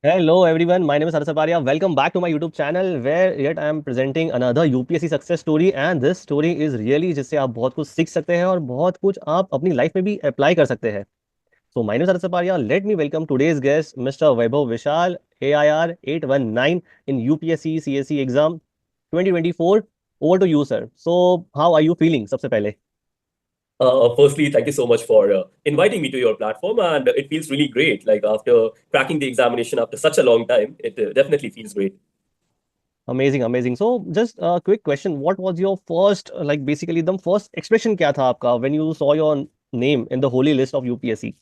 Hello everyone, my name is Harsh Saparia. Welcome back to my YouTube channel where yet I am presenting another UPSC success story and this story is really जिससे आप बहुत कुछ सीख सकते हैं और बहुत कुछ आप अपनी लाइफ में भी अप्लाई कर सकते हैं. So my name is Harsh Saparia. Let me welcome today's guest, Mr. Vaibhav Vishal, AIR 819 in UPSC CSE exam 2024. Over to you, sir. So how are you feeling? सबसे पहले. Firstly, thank you so much for inviting me to your platform, and it feels really great. Like after cracking the examination after such a long time, it definitely feels great. Amazing, amazing. So, just a quick question. What was your first, like basically the first expression क्या था आपका when you saw your name in the holy list of UPSC?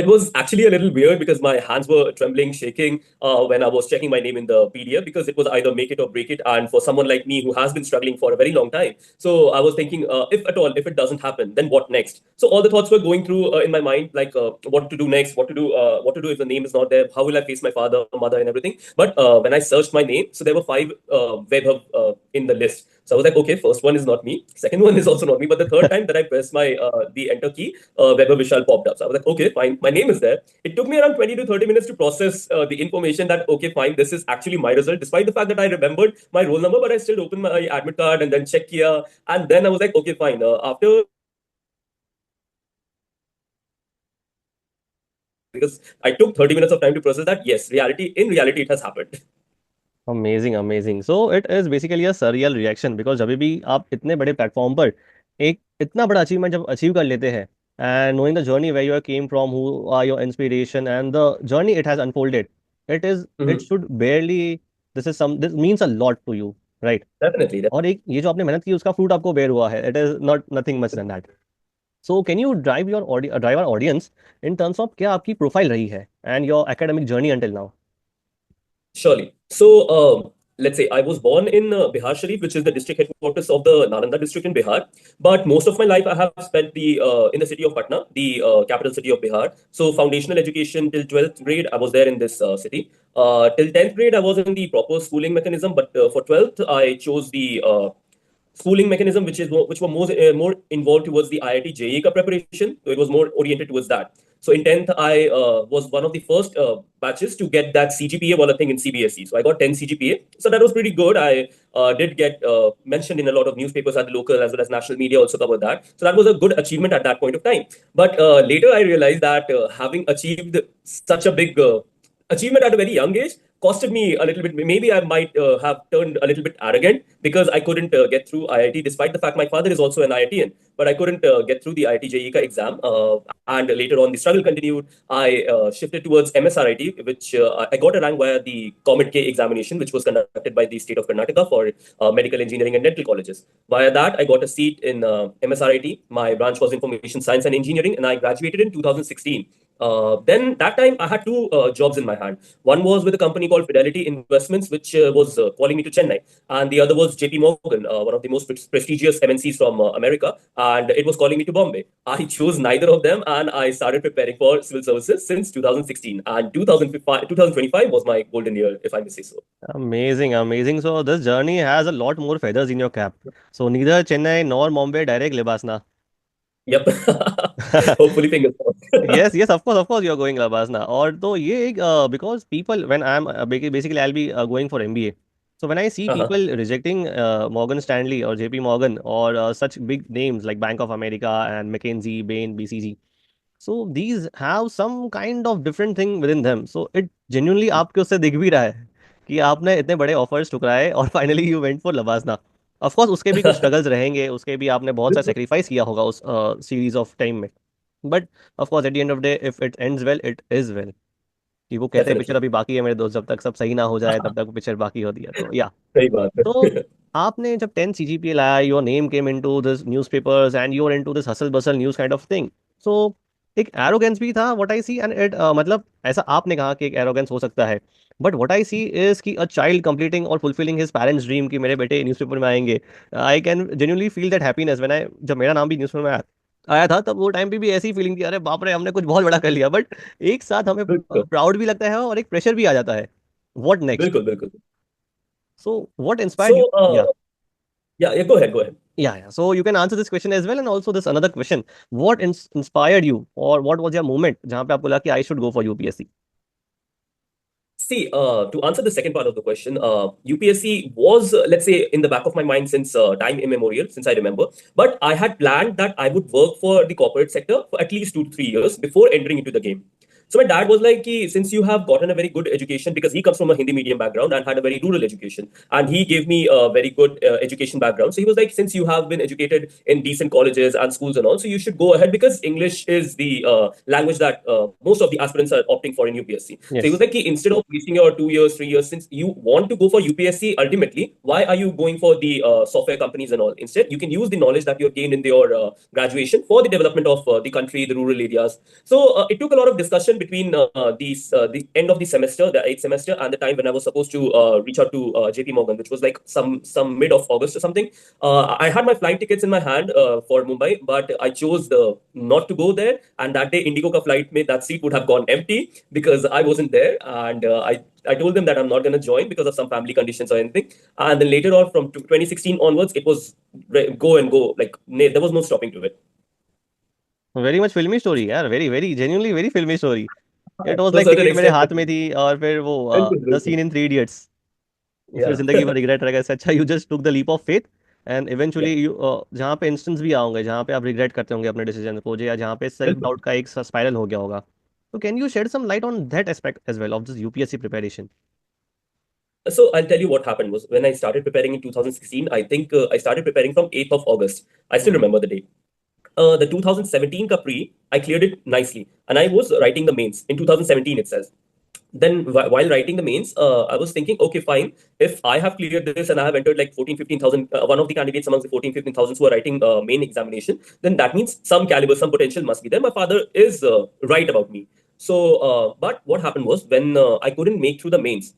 It was actually a little weird because my hands were trembling, shaking when I was checking my name in the PDF because it was either make it or break it. And for someone like me who has been struggling for a very long time, so I was thinking, if at all, if it doesn't happen, then what next? So all the thoughts were going through in my mind, like what to do next, what to do if the name is not there, how will I face my father, mother, and everything. But when I searched my name, so there were five Vaibhav in the list. So I was like, okay, first one is not me, second one is also not me, but the third time that I pressed my the enter key, Weber Vishal popped up. So I was like, okay, fine, my name is there. It took me around 20 to 30 minutes to process the information that, okay, fine, this is actually my result, despite the fact that I remembered my roll number, but I still opened my admit card and then checked here. And then I was like, okay, fine. After, because I took 30 minutes of time to process that, yes, in reality, it has happened. Amazing, amazing. So it is basically a surreal reaction because जब भी आप इतने बड़े platform पर एक इतना बड़ा achievement जब अचीव कर लेते हैं and knowing the journey where you came from, who are your inspiration and the journey it has unfolded, it Mhm. should barely this means a lot to you, right? Definitely. और एक ये जो आपने मेहनत की उसका फ्रूट आपको बेर हुआ है. It is not nothing much than that. So can you drive our audience in terms of क्या आपकी प्रोफाइल रही है and your academic journey until now? Surely. So, let's say I was born in Bihar Sharif, which is the district headquarters of the Nalanda district in Bihar. But most of my life I have spent the in the city of Patna, the capital city of Bihar. So, foundational education till 12th grade, I was there in this city. Till 10th grade, I was in the proper schooling mechanism, but for 12th, I chose the schooling mechanism, which were more involved towards the IIT JEE ka preparation. So it was more oriented towards that. So in 10th, I was one of the first batches to get that CGPA wala thing in CBSE. So I got 10 CGPA. So that was pretty good. I did get mentioned in a lot of newspapers at the local as well as national media also covered that. So that was a good achievement at that point of time. But later I realized that having achieved such a big achievement at a very young age costed me a little bit. Maybe I might have turned a little bit arrogant because I couldn't get through IIT, despite the fact my father is also an IITian, but I couldn't get through the IIT JEE exam. And later on, the struggle continued. I shifted towards MSRIT, which I got a rank via the Comet K examination, which was conducted by the state of Karnataka for medical engineering and dental colleges. Via that, I got a seat in MSRIT. My branch was Information Science and Engineering, and I graduated in 2016. Then that time I had two jobs in my hand. One was with a company called Fidelity Investments, which was calling me to Chennai, and the other was JP Morgan, one of the most prestigious MNCs from America, and it was calling me to Bombay. I chose neither of them, and I started preparing for civil services since 2016, and 2025 was my golden year, if I may say so. Amazing, amazing. So this journey has a lot more feathers in your cap. So neither Chennai nor Mumbai, direct Libasna. Yep. Hopefully, fingers crossed. Yes, yes, of course, you're going Labasna. और तो ये एक because people when I'm basically I'll be going for MBA. So when I see Uh-huh. people rejecting Morgan Stanley or JP Morgan or such big names like Bank of America and McKinsey, Bain, BCG. So these have some kind of different thing within them. So it genuinely आपके उससे दिख भी रहा है कि आपने इतने बड़े ऑफर्स ठुकराए और finally you went for LBSNAA. Of course उसके भी कुछ स्ट्रगल्स रहेंगे, उसके भी आपने बहुत सा सेक्रीफाइस किया होगा उस सीरीज ऑफ टाइम में. But of course at the end of day if it ends well it is well. कि वो कहते हैं पिक्चर Definitely. अभी बाकी है मेरे दोस्त, जब तक सब सही ना हो जाए तब तक पिक्चर बाकी होती है, तो या. सही बात तो है. आपने जब 10 सीजीपीए लाया, your name came into this newspapers and you are into this hustle bustle news kind of thing. So एक एरोगेंस भी था what I see and it मतलब ऐसा आपने कहा कि एक एरोगेंस हो सकता है. But what I see is कि अ चाइल्ड कंप्लीटिंग और फुलफिलिंग हिज पेरेंट्स ड्रीम कि मेरे बेटे न्यूज़पेपर में आएंगे. I can genuinely feel that happiness when I जब मेरा नाम भी न्यूज़पेपर में आया था तब वो टाइम पे भी ऐसी फीलिंग थी, अरे बाप रे हमने कुछ बहुत बड़ा कर लिया. बट एक साथ हमें बिल्कुल. प्राउड भी लगता है और एक प्रेशर भी आ जाता है. What next? बिल्कुल. बिल्कुल. So what inspired you? So, yeah, go ahead, go ahead. Yeah, yeah. So you can answer this question as well, and also this another question. What inspired you, or what was your moment जहाँ पे आपको लगा कि I should go for UPSC? See, to answer the second part of the question, UPSC was, let's say, in the back of my mind since time immemorial, since I remember. But I had planned that I would work for the corporate sector for at least 2 to 3 years before entering into the game. So my dad was like, "Ki, since you have gotten a very good education, because he comes from a Hindi medium background and had a very rural education, and he gave me a very good education background. So he was like, since you have been educated in decent colleges and schools and all, so you should go ahead because English is the language that most of the aspirants are opting for in UPSC. So he was Yes. like, "Ki, instead of wasting your 2 years, 3 years, since you want to go for UPSC ultimately, why are you going for the software companies and all? Instead, you can use the knowledge that you have gained in your graduation for the development of the country, the rural areas." So it took a lot of discussion between the end of the semester, the eighth semester, and the time when I was supposed to reach out to JP Morgan, which was like some mid of August or something. I had my flight tickets in my hand for Mumbai, but I chose not to go there. And that day, Indigo ka flight made that seat would have gone empty because I wasn't there, and I told them that I'm not going to join because of some family conditions or anything. And then later on, from 2016 onwards, it was go and go. Like there was no stopping to it. Very much फिल्मी story यार, very very genuinely very फिल्मी story. It was To a like certain ticket मेरे extent, हाथ में थी, और फिर वो बिल्कुल द बिल्कुल सीन इन थ्री इडियट्स. फिर या जिंदगी भर रिग्रेट रहेगा, इससे अच्छा you just took the leap of faith. And या इवेंचुअली यू, जहाँ पे इंस्टेंस भी आओगे जहाँ पे आप रिग्रेट करते होंगे अपने डिसीजन को, या जहाँ पे सेल्फ बिल्कुल. डाउट का एक स्पाइरल हो गया होगा. तो can you shed some light on that aspect as well of this UPSC preparation? So I'll tell you what happened was when I started preparing in 2016. I think I started preparing from 8th of August. I still remember the date. The 2017 ka pre, I cleared it nicely, and I was writing the mains in 2017 it says. Then while writing the mains, I was thinking, okay, fine. If I have cleared this and I have entered like 14, 15,000, one of the candidates amongst the 14, 15,000 who are writing main examination, then that means some caliber, some potential must be there. My father is right about me. So, but what happened was when I couldn't make through the mains.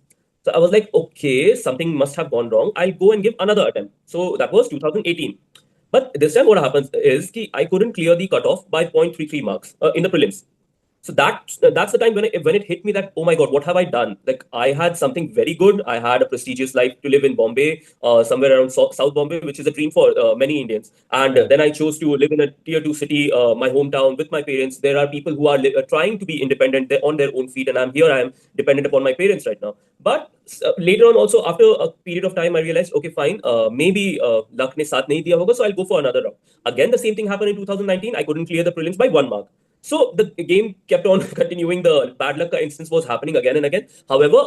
So I was like, okay, something must have gone wrong. I'll go and give another attempt. So that was 2018. But this time, what happens is ki I couldn't clear the cutoff by 0.33 marks in the prelims. So that's the time when it hit me that, oh my god, what have I done? Like I had something very good. I had a prestigious life to live in Bombay, somewhere around South Bombay, which is a dream for many Indians. And Correct. then I chose to live in a tier two city, my hometown, with my parents. There are people who are trying to be independent. They're on their own feet, and I'm here. I am dependent upon my parents right now. But later on, also after a period of time, I realized, okay, fine, maybe luck ne saath nahi diya hoga, so I'll go for another round. Again, the same thing happened in 2019. I couldn't clear the prelims by 1 mark. So the game kept on continuing. The bad luck instance was happening again and again. However,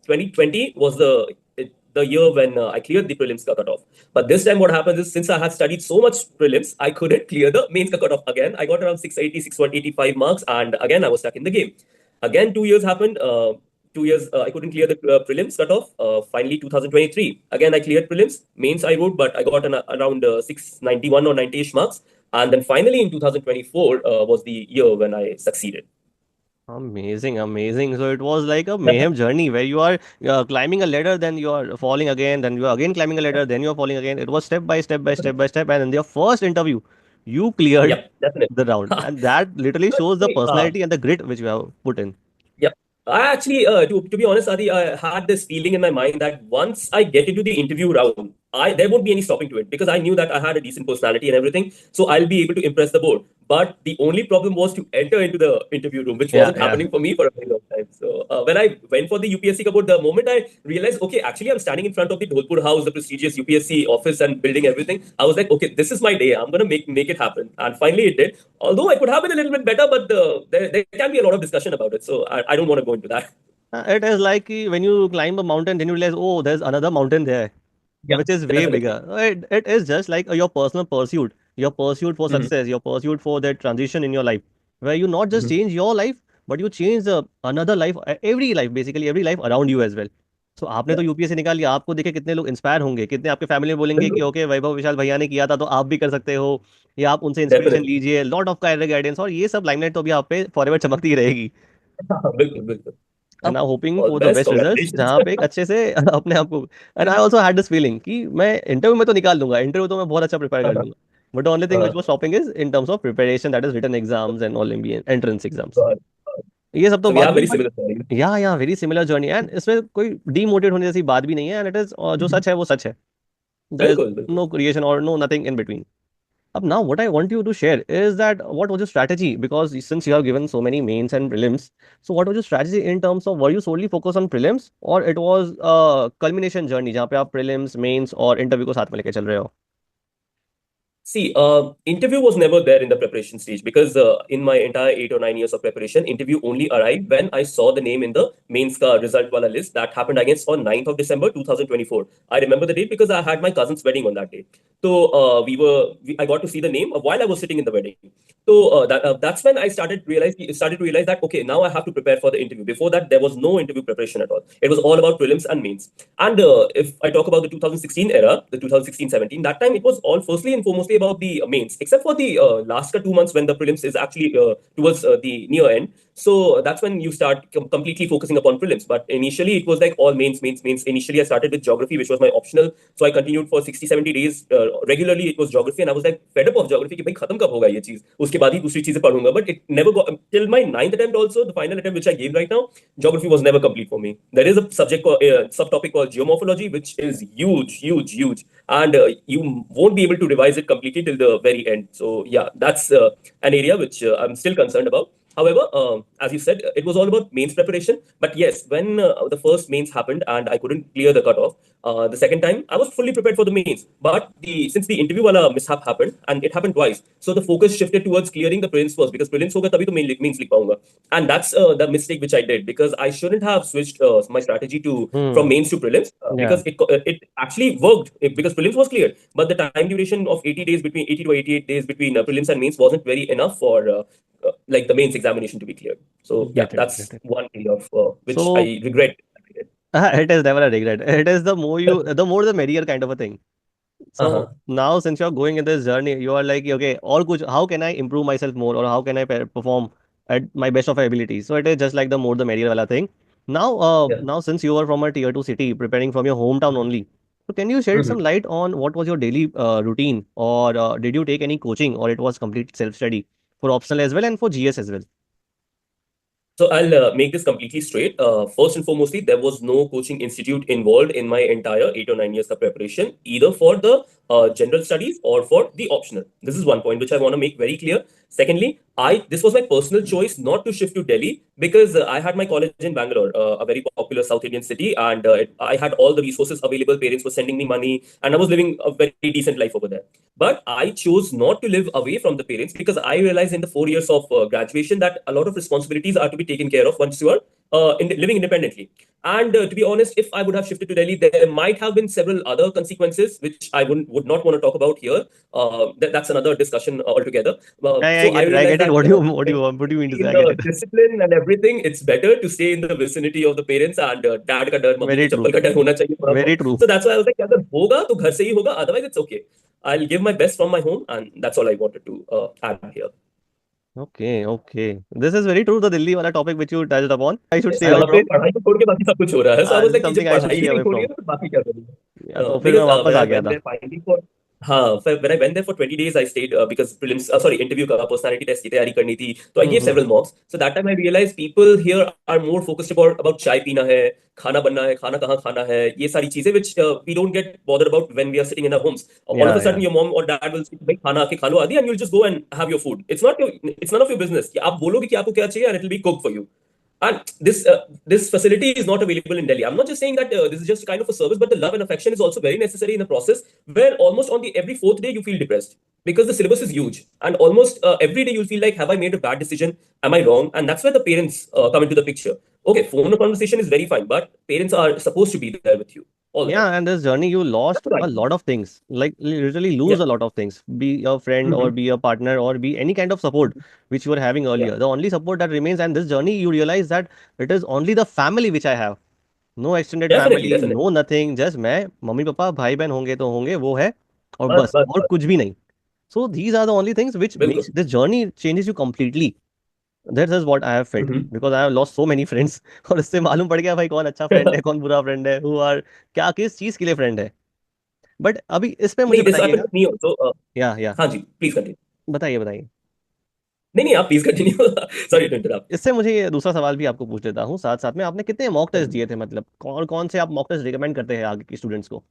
2020 was the year when I cleared the prelims ka cutoff. But this time, what happens is since I had studied so much prelims, I couldn't clear the mains ka cutoff again. I got around 680, 685 marks, and again I was stuck in the game. Again, 2 years happened. 2 years, I couldn't clear the prelims cutoff. Finally, 2023. Again, I cleared prelims. Mains I wrote, but I got around 691 or 90ish marks. And then finally in 2024 was the year when I succeeded. Amazing, amazing. So it was like a mayhem journey where you are climbing a ladder, then you are falling again, then you are again climbing a ladder, then you are falling again. It was step by step by step by step. And in your first interview, you cleared Yep, definitely. the round. And that literally shows the Actually, personality and the grit which you have put in. yeah. I actually, to be honest, Adi, I had this feeling in my mind that once I get into the interview round, there won't be any stopping to it because I knew that I had a decent personality and everything, so I'll be able to impress the board. But the only problem was to enter into the interview room, which Yeah, wasn't yeah. happening for me for a very long time. So when I went for the UPSC board, the moment I realized, okay, actually I'm standing in front of the Dholpur House, the prestigious UPSC office and building everything, I was like, okay, this is my day. I'm gonna make it happen, and finally it did. Although I could have been a little bit better, but there can be a lot of discussion about it. So I don't want to go into that. It is like when you climb a mountain, then you realize, oh, there's another mountain there, Yeah, which is way definitely. bigger. It is just like your personal pursuit, your pursuit for Mhm, success, your pursuit for that transition in your life, where you not just mhm. change your life, but you change another life, every life, basically every life around you as well. So आपने Yeah, तो UPSC निकाल लिया, आपको देखे कितने लोग inspire होंगे, कितने आपके फैमिली में बोलेंगे कि बिल्कुल, ओके वैभव विशाल भैया ने किया था तो आप भी कर सकते हो, या आप उनसे इंस्पिरेशन डेफिनेटली. लीजिए, लॉट ऑफ कैरियर गाइडेंस, और ये सब लाइमलाइट तो अभी आप पे फॉरएवर चमकती ही रहेगी. बिल्कुल, बिल्कुल. And I hopping all the for the best, best results, congratulations. जहाँ पे एक अच्छे से अपने आप को. And I also had this feeling कि मैं इंटरव्यू में तो निकाल दूंगा, इंटरव्यू तो मैं बहुत अच्छा प्रिपेयर कर लूंगा, but the only thing which was stopping is in terms of preparation, that is written exams and all entrance exams. ये सब तो So we बात have हुई, very बट similar stories. या वेरी सिमिलर जर्नी, एंड इसमें कोई demotivate होने जैसी बात भी नहीं है, एंड इट इज जो सच है वो सच है. देयर इज बिल्कुल, बिल्कुल. नो क्रिएशन और no nothing in between. Up now, what I want you to share is that what was your strategy? Because since you have given so many mains and prelims, so what was your strategy in terms of were you solely focused on prelims or it was a culmination journey जहाँ पे आप prelims, mains और interview को साथ में लेके चल रहे हो? See, interview was never there in the preparation stage because in my entire 8 or 9 years of preparation, interview only arrived when I saw the name in the mains ka result wala list that happened, I guess, on 9th of December 2024. I remember the date because I had my cousin's wedding on that day. So I got to see the name while I was sitting in the wedding. So that's when I started to realize that okay, now I have to prepare for the interview. Before that, there was no interview preparation at all. It was all about prelims and mains. And if I talk about the 2016 era, the 2016-17, that time it was all firstly and foremostly about the mains, except for the last 2 months when the prelims is actually towards the near end. So that's when you start completely focusing upon prelims. But initially it was like all mains, mains, mains. Initially I started with geography, which was my optional. So I continued for 60, 70 days. Regularly it was geography, and I was like fed up of geography कि भाई खत्म कब होगा ये चीज, उसके बाद ही दूसरी चीजें पढ़ूंगा. But it never got till my ninth attempt also, the final attempt which I gave right now, geography was never complete for me. There is a subtopic called geomorphology, which is huge, huge, huge, and you won't be able to revise it completely till the very end. So yeah, that's an area which I'm still concerned about. However, as you said, it was all about mains preparation. But yes, when the first mains happened and I couldn't clear the cutoff, the second time I was fully prepared for the mains. But since the interview wala mishap happened and it happened twice, so the focus shifted towards clearing the prelims first because prelims hoga tabhi to mains लिख पाऊंगा. And that's the mistake which I did because I shouldn't have switched my strategy to from Hmm. mains to prelims Yeah. because it actually worked because prelims was cleared, but the time duration of 80 days between 80 to 88 days between prelims and mains wasn't very enough for like the mains examination to be cleared. So yeah, Get it. that's Get it. one area of which So I regret. it is never a regret. It is the more the merrier kind of a thing. So Uh-huh. now since you're going in this journey, you are like, okay, or kuch, how can I improve myself more or how can I perform at my best of my abilities? So it is just like the more the merrier wala thing. Yeah. Now since you are from a tier two city, preparing from your hometown only, so can you shed some Mhm. light on what was your daily routine or did you take any coaching or it was complete self-study for optional as well and for GS as well? So I'll make this completely straight. First and foremostly, there was no coaching institute involved in my entire 8 or 9 years of preparation, either for the general studies or for the optional. This is one point which I want to make very clear. Secondly, I this was my personal choice not to shift to Delhi because I had my college in Bangalore, a very popular South Indian city, and I had all the resources available. Parents were sending me money, and I was living a very decent life over there. But I chose not to live away from the parents because I realized in the 4 years of graduation that a lot of responsibilities are to be taken care of once you are living independently. And to be honest, if I would have shifted to Delhi, there might have been several other consequences which I would not want to talk about here. That's another discussion altogether. I So I get it. I realized get it. that What do you mean to say? in I get it. discipline and everything, it's better to stay in the vicinity of the parents and dad का डर, mummy की Very चप्पल true. का डर होना चाहिए थोड़ा Very बहुत. true. So that's why I was like, अगर होगा तो घर से ही होगा, otherwise it's okay. I'll give my best from my home, and that's all I wanted to add here. Okay, okay. This is very true. The Delhi wala topic which you touched upon. I should stay away वहाँ पे from. पढ़ाई को छोड़ के बाकी सब कुछ हो रहा है. So I was like कि Something जब I should पढ़ाई stay ही नहीं away छोड़ी है from. तो फिर बाकी क्या करूँगा? या तो फिर मैं Because वापस when आ I गया went था. there finally for when I went there for 20 days, I stayed because prelims, sorry, interview का personality test की तैयारी करनी थी. So I gave hmm. several mocks. So that time I realized people here are more focused about चाय पीना है, खाना बनना है, खाना कहाँ खाना है, ये सारी चीजें which we don't get bothered about when we are sitting in our homes. All of Yeah, a sudden yeah. your mom or dad will say भाई खाना आके खा लो आदि, and you'll just go and have your food. It's none of your business कि आप बोलोगे कि आपको क्या चाहिए, and it will be cooked for you. And this facility is not available in Delhi. I'm not just saying that this is just kind of a service, but the love and affection is also very necessary in the process. Where almost on the every fourth day you feel depressed because the syllabus is huge, and almost every day you'll feel like, have I made a bad decision? Am I wrong? And that's where the parents come into the picture. Okay, phone conversation is very fine, but parents are supposed to be there with you all the time. Yeah, and this journey you lost That's what I a think. lot of things. Like literally lose Yeah. a lot of things. Be a friend or Mhm. be a partner or be any kind of support which you were having Yeah. earlier. The only support that remains and this journey you realize that it is only the family which I have. No extended Definitely, family definitely. No nothing just मैं मम्मी पापा भाई बहन होंगे तो होंगे वो है और बस बस बस और बस. कुछ भी नहीं so these are the only things which बिल्कुल. Makes this journey changes you completely that is what I have felt Mhm. Because I have lost so many friends और इससे मालूम पड़ गया भाई कौन अच्छा फ्रेंड है कौन बुरा फ्रेंड है हु आर क्या किस चीज के लिए फ्रेंड है बट अभी इस पे मुझे नहीं, this happened बताइएगा with me also. या हाँ जी, प्लीज कंटिन्यू. बताइए बताइए नहीं नहीं, आप please continue. Sorry to interrupt. इससे मुझे ये दूसरा सवाल भी आपको पूछ लेता हूँ साथ साथ में आपने कितने मॉक टेस्ट Mhm. दिए थे मतलब कौन कौन से आप मॉक टेस्ट रिकमेंड करते हैं आगे के स्टूडेंट्स को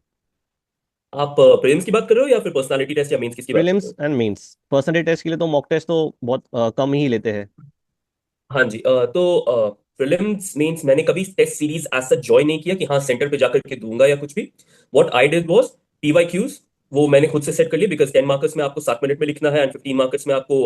आप प्रीलिम्स की बात कर रहे हो या फिर पर्सनालिटी टेस्ट या मेंस, किसकी बात कर रहे प्रीलिम्स हो? एंड मेंस, परसेंटेज टेस्ट के लिए तो मॉक टेस्ट तो बहुत कम ही लेते हैं। हाँ जी, तो प्रीलिम्स मेंस मैंने कभी test series as such join नहीं किया कि हाँ सेंटर पे जाकर के दूंगा या कुछ भी। What I did was PYQs, वो मैंने खुद से सेट कर लिया, बिकॉज 10 मार्कर्स में आपको 7 मिनट में लिखना है एंड 15 मार्कर्स में आपको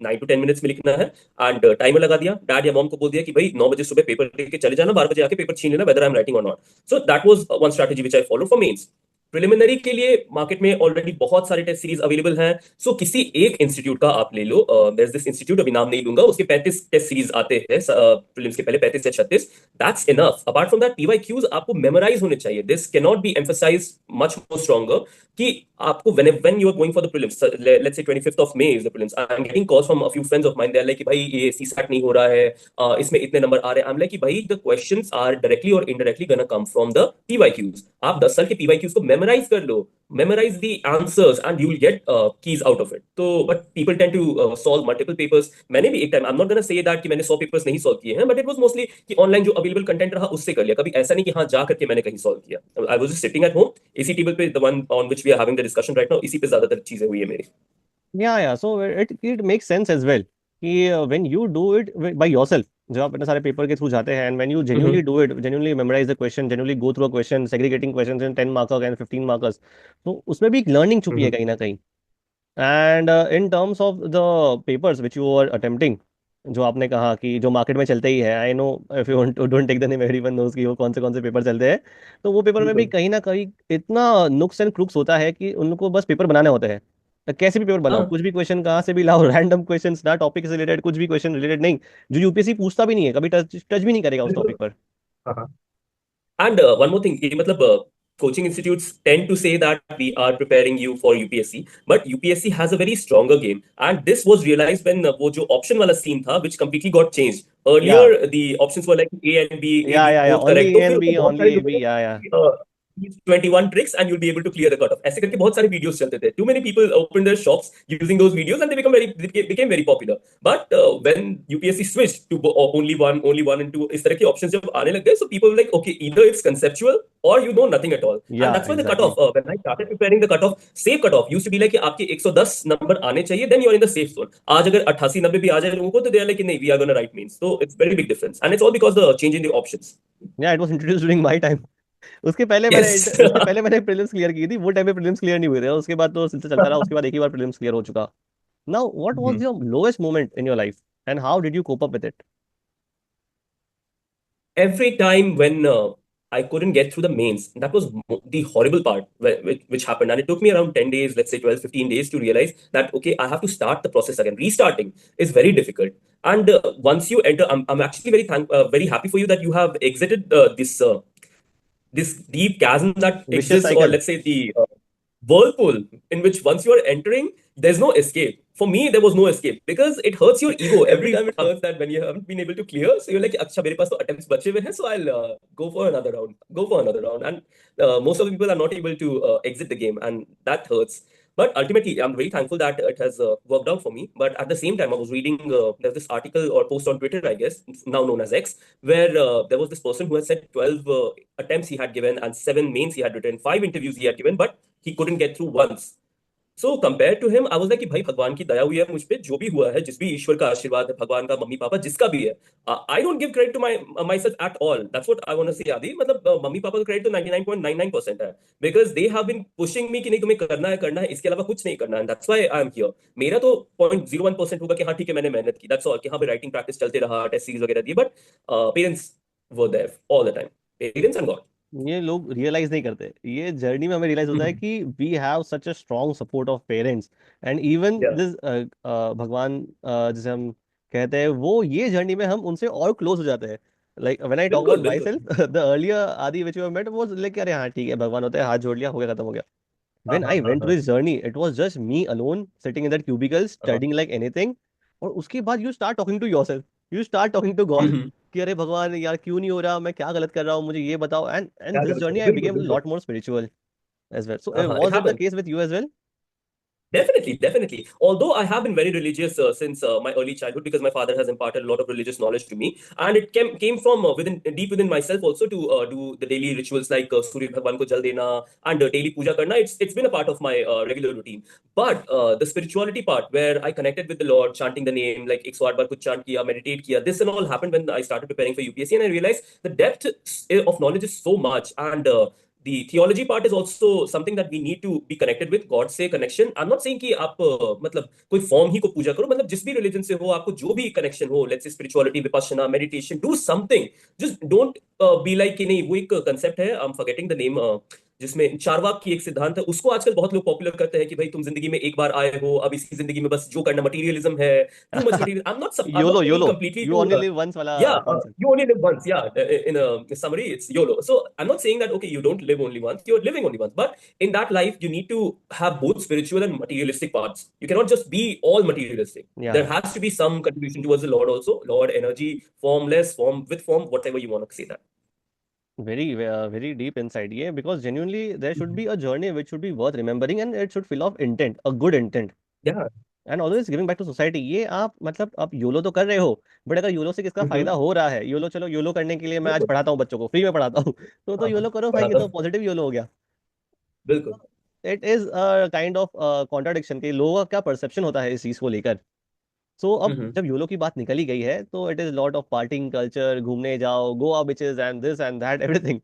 9 to 10 मिनट्स में लिखना है। एंड टाइमर लगा दिया, डैड या मॉम को बोल दिया कि भाई 9 बजे सुबह पेपर लेके चले जाना, 12 बजे आके पेपर छीन लेना, वेदर आई एम राइटिंग और not. So that was one strategy which I follow for mains. Preliminary के लिए मार्केट में ऑलरेडी बहुत सारे टेस्ट सीरीज अवेलेबल हैं। सो किसी एक इंस्टीट्यूट का आप ले लो, देयर दिस इंस्टीट्यूट, अभी नाम नहीं लूंगा, उसके 35 टेस्ट सीरीज आते हैं प्रीलिम्स के पहले, 35 या 36। That's enough. Apart from that PYQs आपको मेमोराइज होने चाहिए, this can not be emphasise much more stronger, कि आपको when you are going for the prelims, let's say 25th of May is the prelims, I am getting calls from a few friends of mine, they are like कि भाई ये CSAT नहीं हो रहा है, इसमें इतने नंबर आ रहे हैं। आई एम लाइक कि भाई द क्वेश्चंस आर डायरेक्टली और indirectly gonna come from the PYQs. आप 10 साल के पीवाई क्यूज को मेमोराइज कर लो, memorize the answers and you will get keys out of it. तो but people tend to solve multiple papers. मैंने भी एक time, I'm not gonna say that कि मैंने 100 पेपर्स नहीं सॉल्व किए हैं, but it was mostly कि ऑनलाइन जो अवेलेबल कंटेंट रहा उससे कर लिया, कभी ऐसा नहीं कि हाँ जा करके मैंने कहीं सॉल्व किया। I was just sitting at home, इसी टेबल पे, the one on which we are having the discussion right now, इसी पे ज्यादातर चीजें हुई है मेरी। Yeah so it makes sense as well कि when you do it by yourself, जब आप इतने सारे पेपर के थ्रू जाते हैं and when you genuinely hmm. Do it, genuinely memorise the question, genuinely go through a question, segregating questions in 10 markers and 15 markers, तो उसमें भी एक लर्निंग छुपी है हम्म। कहीं ना कहीं। And in terms of the papers which you are attempting, जो आपने कहा कि जो मार्केट में चलते ही है, I know, if you don't take the name, everyone knows कि वो कौन से पेपर चलते हैं। तो वो पेपर में भी बिल्कुल। कहीं ना कहीं इतना नुक्स एंड क्रुक्स होता है कि उनको बस पेपर बनाने होते हैं। तो कैसे भी पेपर बनाओ, हाँ कुछ भी क्वेश्चन कहाँ से भी लाओ, रैंडम क्वेश्चन ना टॉपिक से रिलेटेड, कुछ भी क्वेश्चन रिलेटेड नहीं, जो यूपीएससी पूछता भी नहीं है, कभी टच टच भी नहीं करेगा उस बिल्कुल। टॉपिक पर। हाँ हाँ। And one more thing, ये मतलब coaching institutes tend to say that we are preparing you for UPSC, but UPSC has a very stronger game, and this was realized when वो जो option वाला scene था, which completely got changed. या Earlier the options were like A and B, A B या both only correct, ए तो फिर and उसमें B, बहुत ओनली सारे ए लोगों बी, ने या कि, 21 tricks and you'll be able to clear the cutoff, ऐसे करके बहुत सारे वीडियोस चलते थे। Too many people opened their shops using those videos and they became very popular. But when UPSC switched to only one and two, इस तरह के options जब आने लग गए, so people were like, okay, either it's conceptual or you know nothing at all. या And that's why the exactly. cutoff, when I started preparing the cutoff, safe cutoff used to be like कि आपके 110 number आने चाहिए, then you are in the safe zone. आज अगर 88 90 भी आ जाए लोगों को, तो they are like कि नहीं, we are going to write means. So it's very big difference, and it's all because the change in the options. या it was introduced during my time. Yes. उसके पहले मैंने प्रीलिम्स क्लियर की थी, वो time पे प्रीलिम्स क्लियर नहीं हुए थे, उसके बाद तो सिलसिला चलता रहा, उसके बाद एक ही बार प्रीलिम्स क्लियर हो चुका। Now what was your lowest moment in your life and how did you cope up with it? Every time when I couldn't get through the mains, that was the horrible part which happened. And it took me around 10 days, let's say 12, 15 days to realize that, okay, I have to start the process again. Restarting is very difficult. And once you enter, I'm actually very happy for you that you have exited this deep chasm that vicious exists, or cycle. let's say the whirlpool in which once you are entering, there's no escape. For me, there was no escape because it hurts your ego every time. It hurts that when you haven't been able to clear. So you're like, "अच्छा मेरे पास तो attempts बचे हुए हैं, so I'll go for another round, go for another round." And most of the people are not able to exit the game, and that hurts. But ultimately, I'm very thankful that it has worked out for me. But at the same time, I was reading there's this article or post on Twitter, I guess, now known as X, where there was this person who had said 12 attempts he had given and 7 mains he had written, 5 interviews he had given, but he couldn't get through once. So compared to him, I was like कि भाई भगवान की दया हुई है मुझ पे, जो भी हुआ है, जिस भी ईश्वर का आशीर्वाद है, भगवान का, मम्मी पापा, जिसका भी है, I don't give credit to my self at all. That's what I want to say Aadi, मतलब मम्मी पापा का क्रेडिट तो 99.99% है, because they have been pushing me कि नहीं तुम्हें करना है, इसके अलावा कुछ नहीं करना है, that's why I am here. मेरा तो 0.01% होगा कि हाँ ठीक है मैंने मेहनत की, दैट्स ऑल, कि हाँ भाई राइटिंग प्रैक्टिस चलते रहा, टेस्ट सीरीज वगैरह दी, but parents were there all the time, parents and God. ये लोग रियलाइज नहीं करते, ये जर्नी में हमें रियलाइज होता है कि we have such a strong support of parents and even yeah this भगवान, जिसे हम कहते हैं, वो ये जर्नी में हम उनसे और क्लोज हो जाते हैं। Like when I talk about बिल्कुल माई बिल्कुल। Self, the earlier Aadi which you met was like, अरे हाँ ठीक है, भगवान होते हैं, हाथ जोड़ लिया, हो गया, खत्म हो गया। हाँ When हाँ I हाँ went through हाँ this journey, it was just me alone sitting in that cubicle हाँ। studying like anything. और उसके बाद you start talking to yourself, you start talking to God हम्म। कि अरे भगवान यार क्यों नहीं हो रहा, मैं क्या गलत कर रहा हूँ, मुझे ये बताओ। And क्या this गलत journey है, I बिल्कुल became a बिल्कुल। lot more spiritual as well. So हाँ हाँ, it was it the happens. case with you as well? Definitely, definitely. Although I have been very religious since my early childhood, because my father has imparted a lot of religious knowledge to me, and it came from within deep within myself also to do the daily rituals like Surya Bhagwan ko jal dena and daily puja karna. It's been a part of my regular routine. But the spirituality part, where I connected with the Lord, chanting the name like 108 bar kuch chant kiya, meditate kiya. This and all happened when I started preparing for UPSC, and I realized the depth of knowledge is so much, and the theology part is also something that we need to be connected with God से connection. I'm not saying कि आप मतलब कोई form ही को पूजा करो, मतलब जिस भी रिलीजन से हो, आपको जो भी कनेक्शन हो, let's say spirituality, Vipassana, meditation, do something, just don't be like कि नहीं वो एक कंसेप्ट है, I am forgetting the name, जिसमें चारवाक की एक सिद्धांत है, उसको आजकल बहुत लोग पॉपुलर करते हैं कि भाई तुम जिंदगी में एक बार आए हो, अब इसी जिंदगी में बस जो करना मटेरियलिज्म है, too much material. I am YOLO, not saying YOLO. completely You to only live once वाला yeah, concept. you only live once. Yeah, in a summary, it's YOLO. So I'm not saying that, okay, you don't live only once, you're living only once. But in that life, you need to have both spiritual and materialistic parts. You cannot just be all materialistic. There Yeah, has to be some contribution towards the Lord also. Lord, energy, formless, form, with form, whatever you want to say that. very deep insight. Yeah, because genuinely there should be a journey which should be worth remembering and it should fill of intent, a good intent. Yeah. And always giving back to society. ये आप मतलब आप YOLO तो कर रहे हो, but अगर YOLO से किसका फायदा Mm-hmm. हो रहा है, योलो चलो योलो करने के लिए मैं आज बिल्कुल. पढ़ाता हूँ बच्चों को, फ्री में पढ़ाता हूँ. तो हाँ, योलो करो भाई, ये पढ़ाता तो हूँ. पॉजिटिव योलो हो गया. बिल्कुल. It is kind of contradiction कि लोगों का क्या परसेप्शन होता है इस चीज को लेकर. सो अब Mm-hmm. जब योलो की बात निकली गई है तो it is lot of partying culture, घूमने जाओ, Goa beaches and this and that everything.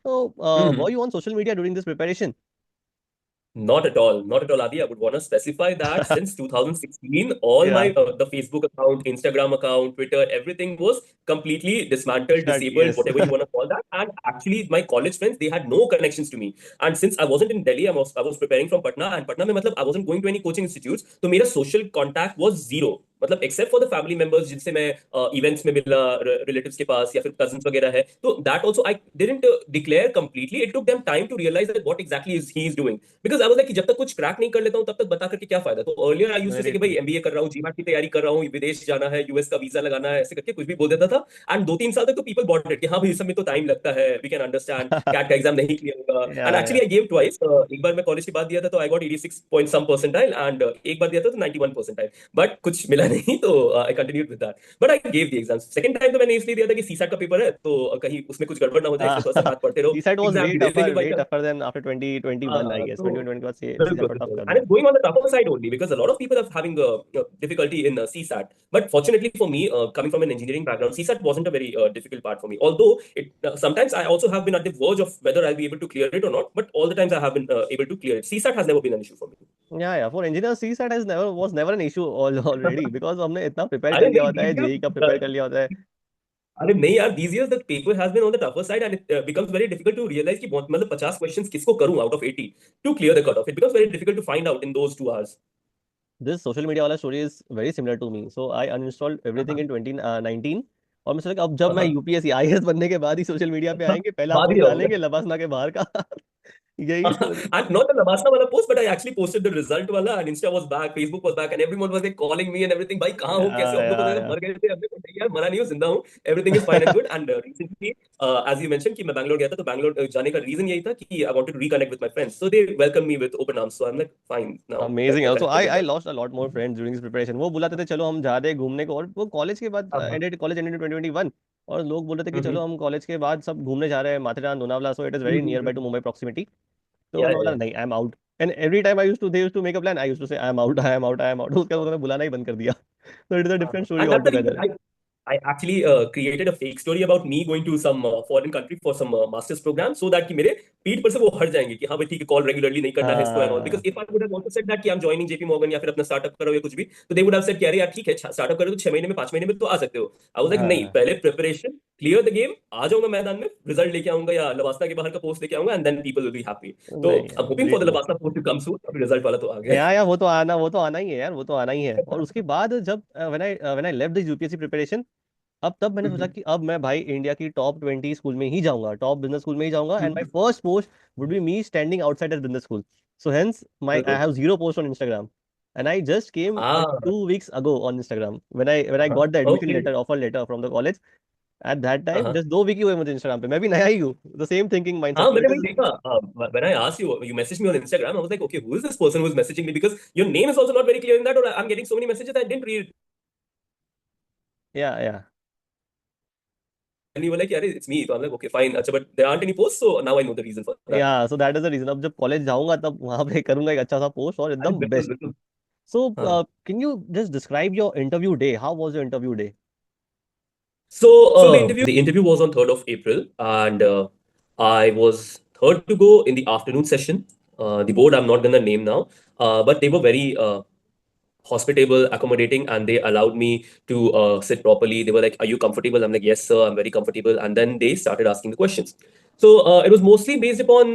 तो were Mm-hmm. You on social media during this preparation? Not at all. Not at all, Adi. I would want to specify that since 2016, all my या, the Facebook account, Instagram account, Twitter, everything was completely dismantled, shut, disabled, yes. whatever you want to call that. And actually, my college friends, they had no connections to me. And since I wasn't in Delhi, I was preparing from Patna, and Patna mein matlab I wasn't going to any coaching institutes. So मेरा social contact was zero. मतलब except for the family members जिनसे मैं events में मिला, relatives के पास या फिर cousins वगैरह है, तो that also I didn't declare completely. It took them time to realise that what exactly is he is doing, because I was like कि जब तक कुछ क्रैक नहीं कर लेता हूं तब तक बता करके क्या फायदा. तो अर्लियर आई यूज्ड टू से वेरी कि ट्रू. भाई एमबीए कर रहा हूं, जीमैट की तैयारी कर रहा हूं, विदेश जाना है, यूएस का वीजा लगाना है, ऐसे करके कुछ भी बोल देता था. एंड 2-3 साल तक तो पीपल बॉट इट कि हाँ भाई इस समय तो टाइम लगता है, वी कैन अंडरस्टैंड, कैट का एग्जाम नहीं क्लियर होगा. And yeah, actually I gave twice. एक बार मैं कॉलेज के बाद दिया था तो I got 86 point some percentile, and एक बार दिया था तो 91 परसेंटाइल, बट कुछ मिला नहीं, तो I continued with that. But I gave the exam. Second time तो मैंने इसलिए दिया था कि सीसैट का पेपर है, तो कहीं उसमें कुछ गड़बड़ ना हो जाए, इसलिए थोड़ा सा साथ पढ़ते रहो, CSAT was एग्जाम भी दे देंगे भाई way साहब. tougher than after 2021, I guess. तो 2020 के बाद से CSAT बिल्कुल, पर tough बिल्कुल. कर And दिया. it's going on the tougher side only because a lot of people are having difficulty in CSAT. But fortunately for me, coming from an engineering background, CSAT wasn't a very difficult part for me. Although it sometimes I also have been at the verge of whether I'll be able to clear it or not. But all the times I have been able to clear it. CSAT has never been an issue for me. Yeah, for engineers CSAT was never an issue already because हमने इतना prepare कर अरे लिया नहीं, होता है, these JEE का years, prepare कर लिया होता है. अरे नहीं यार, these years the paper has been on the tougher side, and it becomes very difficult to realize कि मतलब 50 questions किसको करूं out of 80 to clear the cutoff. It becomes very difficult to find out in those 2 hours. This social media वाला story is very similar to me. So I uninstalled everything in 2019. और मैं सोचा कि अब जब मैं यूपीएससी आईएएस बनने के बाद ही सोशल मीडिया पे आएंगे, पहला बाद पोस्ट ही आऊंगा. डालेंगे लबासना के बाहर का. यही story. And not the Lavasna wala post, but I actually posted the result wala, and Insta was back, Facebook was back, and everyone was like calling me and everything. भाई कहाँ हो, कैसे हो? हम लोग को तो या. मर गए थे, हमने को नहीं यार, मरा नहीं हूँ, जिंदा हूँ. Everything is fine and good. And recently, as you mentioned कि मैं बैंगलोर गया था, तो बैंगलोर जाने का reason यही था कि I wanted to reconnect with my friends. So they welcomed me with open arms. So I'm like, fine, now amazing. let's also connect I again. I But lost a lot more friends during this preparation. वो बुलाते थे चलो हम जा रहे हैं घूमने को, और वो कॉलेज के बाद हाँ, एंडेड, कॉलेज एंडेड इन 2021. और लोग बोल रहे थे कि हम्म, चलो हम कॉलेज के बाद सब घूमने जा रहे हैं Matheran, Lonavala. So it is very near by to Mumbai proximity. तो yeah, मैं yeah, बोला yeah. नहीं, I am out. And every time I used to they used to make a plan, I used to say I am out, I am out, I am out. उसके बाद उन्होंने बुलाना ही बंद कर दिया. So it is a different story And that's the reason altogether. I actually created a fake story about me going to some foreign country for some master's program so that कि मेरे पीठ पर से वो हट जाएंगे कि हाँ भाई ठीक है, कॉल रेगुलरली नहीं करना है इसको एंड ऑल. बिकॉज हाँ, if I would have also said that कि I am joining JP Morgan या फिर अपना स्टार्टअप करो या कुछ भी, तो दे वुड हैव सेड कि अरे यार ठीक है, स्टार्टअप करो तो 6 महीने में 5 महीने में तो आ सकते हो. आई वाज लाइक नहीं, हाँ. पहले प्रिपरेशन, क्लियर द गेम, आ जाऊंगा मैदान में, रिजल्ट लेके आऊंगा या लवासना के बाहर का पोस्ट लेके आऊंगा, and then people will be happy. तो नहीं, I am hoping very for the true. लवासना पोस्ट टू कम सून. अभी रिजल्ट वाला तो आ गया. या वो तो आना ही है. और उसके बाद जब when I left the UPSC preparation, अब तब मैंने सोचा कि अब मैं भाई इंडिया की टॉप 20 स्कूल में ही जाऊंगा, टॉप बिजनेस स्कूल में ही जाऊंगा. And my first post would be me standing outside that business school. So hence my I बिल्कुल. Have zero post on Instagram. And I just came हाँ. 2 weeks ago on Instagram when I got the admission okay. letter, offer letter from the college. At that time हाँ just 2 week ही हुए मुझे Instagram पे, मैं भी नया ही हूँ, the same thinking mindset. हाँ, So मैंने it वही is, देखा. When I asked you, you messaged me on Instagram. I was like, okay, who is this person who is messaging me? Because your name is also not very clear in that, or I'm getting so many messages I didn't read. yeah, yeah. And you were like, yeah, it's me. So I'm like, okay, fine. Achha, but there aren't any posts, so now I know the reason for that. Yeah, so that is the reason. अब जब college जाऊंगा तब वहां पे करूंगा एक अच्छा सा पोस्ट और अरे एकदम बिल्कुल बेस्ट. बिल्कुल. So हाँ. can you just describe your interview day? How was your interview day? So the interview was on 3rd of April, and I was third to go in the afternoon session. The board I'm not gonna name now, but they were very hospitable, accommodating, and they allowed me to sit properly. They were like, "Are you comfortable?" I'm like, "Yes, sir, I'm very comfortable." And then they started asking the questions. So it was mostly based upon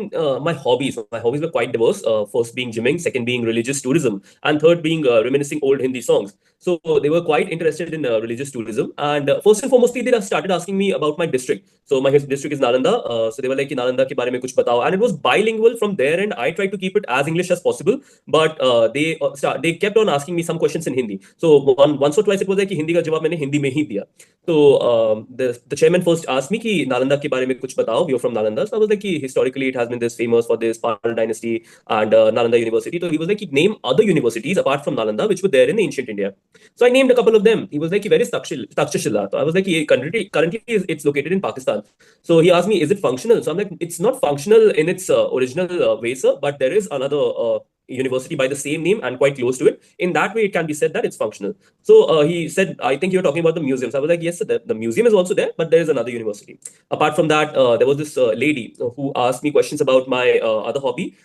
my hobbies. My hobbies were quite diverse. First being gymming, second being religious tourism, and third being reminiscing old Hindi songs. So they were quite interested in religious tourism. And first and foremostly, they started asking me about my district. So my district is Nalanda. So they were like, "कि Nalanda के बारे में कुछ बताओ." And it was bilingual from there, and I tried to keep it as English as possible. But they kept on asking me some questions in Hindi. So once or twice it was like कि हिंदी का जवाब मैंने हिंदी में ही दिया. So the chairman first asked me कि नालंदा के बारे में कुछ बताओ. We are from Nalanda. So I was like कि historically it has been this famous for this Pal dynasty and Nalanda University. So he was like कि name other universities apart from Nalanda which were there in the ancient India. So I named a couple of them. He was like where is Takshashila? So I was like currently it's located in Pakistan. So he asked me is it functional? So I'm like it's not functional in its original way, sir, but there is another university by the same name and quite close to it. In that way, it can be said that it's functional. So he said, I think you're talking about the museums. I was like, yes, sir, the museum is also there, but there is another university. Apart from that, there was this lady who asked me questions about my other hobby,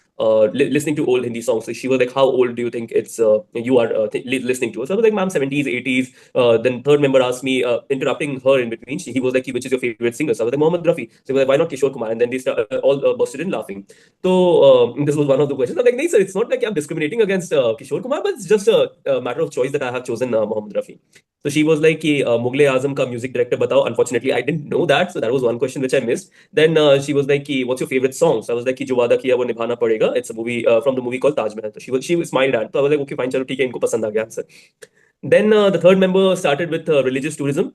listening to old Hindi songs. So she was like, how old do you think it's you are listening to? So I was like, ma'am, 70s, 80s. Then third member asked me, interrupting her in between. He was like, which is your favorite singer? So I was like, Mohammed Rafi. So he was like, why not Kishore Kumar? And then they all busted in laughing. So this was one of the questions. I'm like, no, sir, it's not like I'm discriminating against Kishore Kumar, but it's just a matter of choice that I have chosen Mohammed Rafi. So she was like, कि Mughal Azam का music director बताओ. Unfortunately, I didn't know that, so that was one question which I missed. Then she was like, कि what's your favorite song? So I was like, कि जो वादा किया वो निभाना पड़ेगा. It's a movie from the movie called Taj Mahal. So she smiled at. So I was like, okay, fine, चलो ठीक है, इनको पसंद आ गया answer. Then the third member started with religious tourism.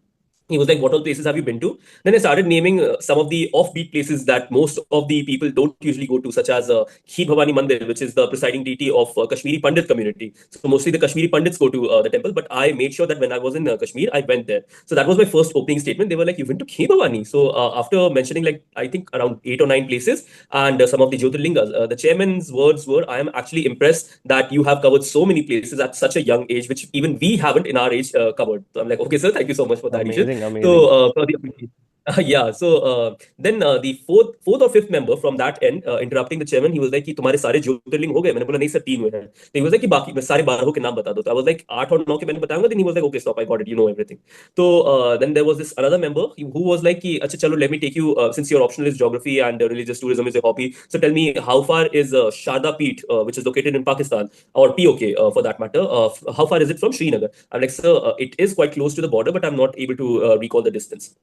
He was like, what all places have you been to? Then I started naming some of the offbeat places that most of the people don't usually go to, such as Kheer Bhavani Mandir, which is the presiding deity of Kashmiri Pandit community. So mostly the Kashmiri Pandits go to the temple, but I made sure that when I was in Kashmir, I went there. So that was my first opening statement. They were like, you went to Kheer Bhavani? So after mentioning like, I think around 8 or 9 places and some of the Jyotirlingas, the chairman's words were, I am actually impressed that you have covered so many places at such a young age, which even we haven't in our age covered. So I'm like, okay, sir, thank you so much for that, Ishan. Amazing, So, amazing. for the yeah. So then the fourth or fifth member from that end, interrupting the chairman, he was like, कि तुम्हारे सारे ज्योतिर्लिंग हो गए? मैंने बोला नहीं sir 3 हुए हैं. तो he was like कि बाकी सारे 12 के नाम बता दो. तो I was like 8 और 9 के मैंने बताऊंगा. Then he was like, okay, stop, I got it, you know everything. So then there was this another member who was like कि अच्छा चलो, let me take you since your optional is geography and religious tourism is a hobby. So tell me how far is Sharda Peeth, which is located in Pakistan, or POK for that matter. How far is it from Srinagar? I'm like, sir, it is quite close to the border, but I'm not able to recall the distance.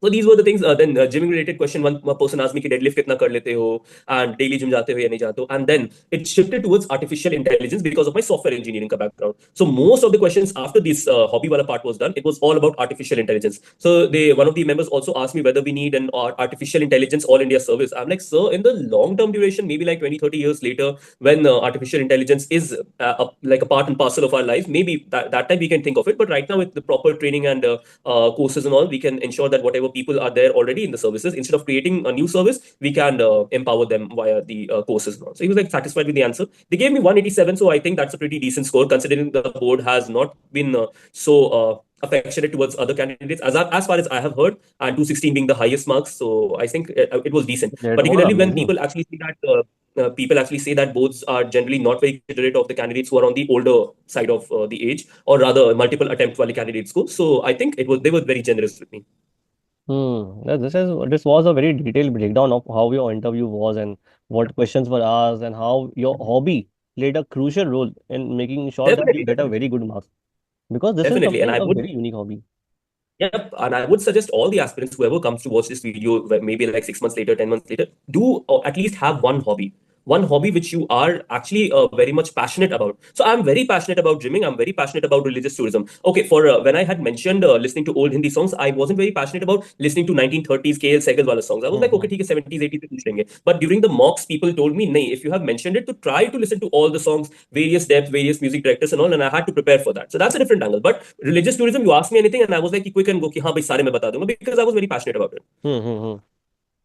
So these were the things. Then gymming related question. One person asked me कि deadlift कितना कर लेते हो and daily gym जाते हो या नहीं जाते हो. And then it shifted towards artificial intelligence because of my software engineering का background. So most of the questions after this hobby wala part was done, it was all about artificial intelligence. So one of the members also asked me whether we need an artificial intelligence all India service. I'm like, sir, in the long term duration, maybe like 20, 30 years later, when artificial intelligence is like a part and parcel of our life, maybe that time we can think of it. But right now, with the proper training and courses and all, we can ensure that whatever people are there already in the services, instead of creating a new service, we can empower them via the courses and all. So he was like satisfied with the answer. They gave me 187, so I think that's a pretty decent score considering the board has not been affectionate towards other candidates as far as I have heard, and 216 being the highest marks. So I think it was decent. That was Particularly when amazing. people actually see that. People actually say that boards are generally not very considerate of the candidates who are on the older side of the age, or rather multiple attempt wali candidates go. So I think they were very generous with me. This was a very detailed breakdown of how your interview was and what questions were asked and how your hobby played a crucial role in making sure that you Definitely, get a definitely, very good marks, because this is definitely. And something I a would, very unique hobby. yep, and I would suggest all the aspirants, whoever comes to watch this video, maybe like 6 months later, 10 months later, do or at least have one hobby. one hobby which you are actually very much passionate about. So I'm very passionate about gymming. I'm very passionate about religious tourism. Okay, for when I had mentioned listening to old Hindi songs, I wasn't very passionate about listening to 1930s KL Sehgal wala songs. I was like, hmm okay, ठीक है, 70s 80s पे पूछ लेंगे. But during the mocks, people told me, नहीं, if you have mentioned it, to try to listen to all the songs, various depth, various music directors and all, and I had to prepare for that. So that's a different angle. But religious tourism, you asked me anything, and I was like, quick and go, कि हाँ भाई सारे मैं बता दूंगा, because I was very passionate about it.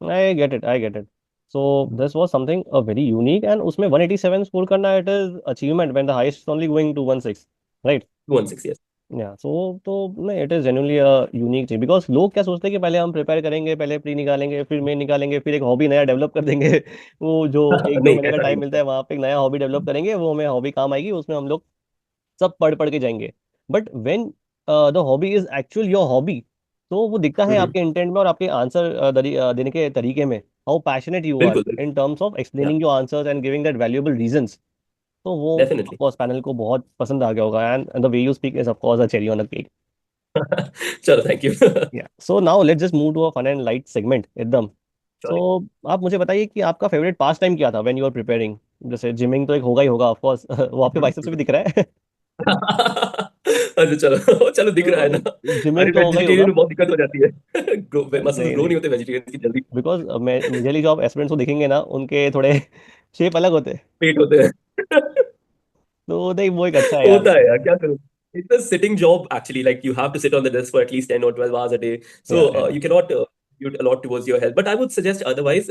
I get it, I get it. So this was something very unique, and उसमें 187 score करना, it is achievement when the highest is only going to 16, right? 216, yes. या सो तो नहीं, it is genuinely a unique thing, because लोग क्या सोचते हैं कि पहले हम प्रिपेयर करेंगे, पहले प्री निकालेंगे, फिर मेन निकालेंगे, फिर एक हॉबी नया डेवलप कर देंगे वो जो एक दो नहीं, महीने का ऐसा नहीं टाइम मिलता होता. है वहाँ पे एक नया हॉबी डेवलप करेंगे, वो हमें हॉबी काम आएगी, उसमें हम लोग सब पढ़ पढ़ के जाएंगे। But when the hobby is actual your hobby, तो वो दिखता है हम्म. आपके इंटेंट में और आपके आंसर देने के तरीके में, हाउ पैशनेट यू आर बिल्कुल, बिल्कुल. इन टर्म्स ऑफ या, explaining your answers and giving that valuable reasons. तो वो डेफिनेटली. ऑफकोर्स पैनल को बहुत पसंद आ गया होगा, and the way you speak is of course a cherry on the cake. चलो, thank you. Yeah so now let's just move to a fun and light segment एकदम। So sorry. आप मुझे बताइए कि आपका फेवरेट पास टाइम क्या था when you are preparing. जैसे जिमिंग तो एक होगा ही होगा ऑफकोर्स वो आपके बाइसेप्स से भी दिख रहा है अच्छा, चलो चलो, दिख रहा है तो ना. जिमिंग अरे, तो होगा ही होगा। वेजिटेरियन में बहुत दिक्कत हो जाती है. मसल्स नहीं ग्रो नहीं, नहीं होते वेजिटेरियन की जल्दी. बिकॉज मैं यूजुअली जो आप एस्पिरेंट्स को दिखेंगे ना, उनके थोड़े शेप अलग होते हैं, पेट होते हैं. तो नहीं वो एक अच्छा है यार। होता है यार, क्या करूं. It's a sitting job actually. Like you have to sit on the desk for at least 10 or 12 hours a day. So या या you cannot contribute a lot towards your health. But I would suggest otherwise,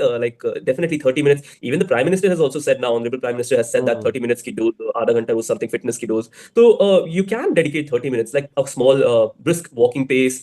definitely 30 minutes. Even the Prime Minister has also said now, Honorable Prime Minister has said that hmm 30 minutes ki dose, आधा घंटा was something fitness ki dose. So you can dedicate 30 minutes, like a small brisk walking pace,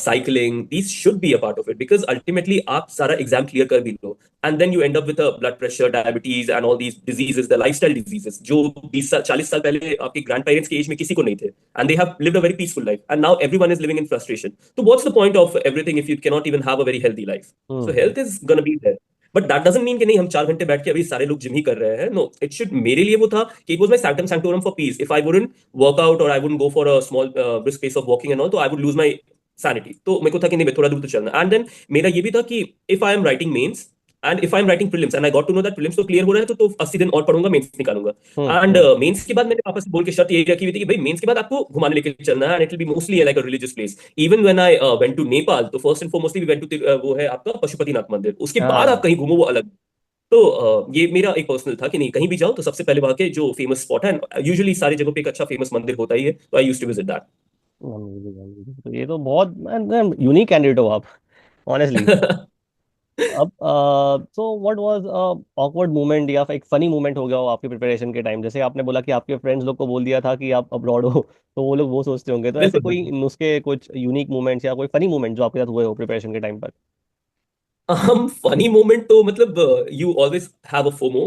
cycling. These should be a part of it because ultimately आप सारा exam clear कर भी लो. And then you end up with a blood pressure, diabetes, and all these diseases, the lifestyle diseases, जो 20 साल 40 साल पहले आपके grand parents के एज में किसी को नहीं थे. And they have lived a very peaceful life. And now everyone is living in frustration. So what's the point of everything if you cannot even have a very healthy life? So hmm health is gonna be there. But that doesn't mean कि नहीं हम 4 घंटे बैठ के अभी सारे लोग gym ही कर रहे हैं. No, it should, मेरे लिए वो था कि it was my sanctum sanctorum for peace. If I wouldn't work out or I wouldn't go for a small brisk pace of walking and all, तो I would lose my sanity. तो मेरे को था कि नहीं, मैं थोड़ा दूर तो चलना. And then मेरा ये भी था कि if I am writing mains and if I am writing prelims and I got to know that prelims तो क्लियर हो रहा है, तो 80 दिन और पढ़ूंगा, मेंस निकालूंगा. एंड हम्म मेंस के बाद मैंने पापा से बोल के शर्त यही रखी हुई थी कि भाई मेंस के बाद आपको घुमाने लेके चलना है, and it will be mostly like a religious place. Even when I went to Nepal, तो first and foremostly we went to वो है आपका पशुपतिनाथ मंदिर. उसके बाद आप हाँ कहीं घूमो वो अलग. तो ये मेरा एक पर्सनल था कि नहीं, कहीं भी जाओ तो सबसे पहले वहां के जो फेमस स्पॉट है, यूजुअली सारी जगहों पे एक अच्छा फेमस मंदिर होता ही है, तो आई यूज्ड टू विजिट तो ये तो बहुत यूनिक कैंडिडेट हो आप, ऑनेस्टली। दैट. अब so what was awkward moment या फिर एक फनी मोमेंट हो गया हो आपकी प्रिपरेशन के टाइम, जैसे आपने बोला कि आपके फ्रेंड्स लोग को बोल दिया था कि आप अब्रॉड हो तो वो लोग वो सोचते होंगे, तो ऐसे बिल्कुल, कोई बिल्कुल. नुस्खे, कुछ यूनिक मोमेंट्स या कोई फनी मोमेंट जो आपके साथ हुए हो प्रिपरेशन के टाइम पर। Funny moment तो मतलब you always have a FOMO,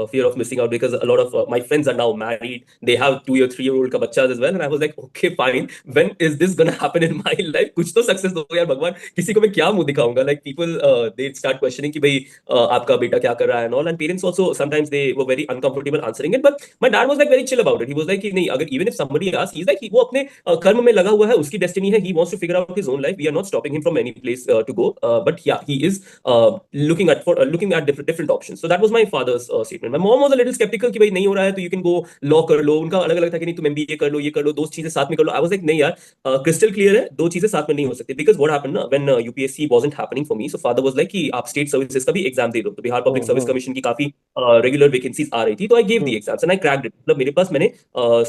fear of missing out, because a lot of my friends are now married. They have 2 or 3 year old का बच्चा as well, and I was like, okay, fine. When is this gonna happen in my life? कुछ तो success हो यार भगवान, किसी को मैं क्या मुंह दिखाऊंगा? Like people, they start questioning कि भाई आपका बेटा क्या कर रहा है and all, and parents also sometimes they were very uncomfortable answering it. But my dad was like very chill about it. He was like कि नहीं, अगर even if somebody asks, he's like वो अपने कर्म में लगा हुआ है, उसकी डेस्टिनी है. He wants to figure out his own life. We are not stopping him from any place to go. But yeah, he is looking at different options. So that was my father's statement. My mom was a little skeptical कि भाई नहीं हो रहा है तो you can go law कर लो. उनका अलग अलग था कि नहीं तुम एमबीए कर लो, ये कर लो, दो चीजें साथ में कर लो. I was like नहीं यार, क्रिस्टल क्लियर है, दो चीजें साथ में नहीं हो सकती. Because what happened ना, when UPSC wasn't happening for me, so father was like कि आप स्टेट सर्विसेज का भी एग्जाम दे दो. तो बिहार पब्लिक सर्विस हम्म कमीशन की काफी रेगुलर वैकेंसीज आ रही थी, तो I gave the hmm exams and I cracked it. मतलब मेरे पास, मैंने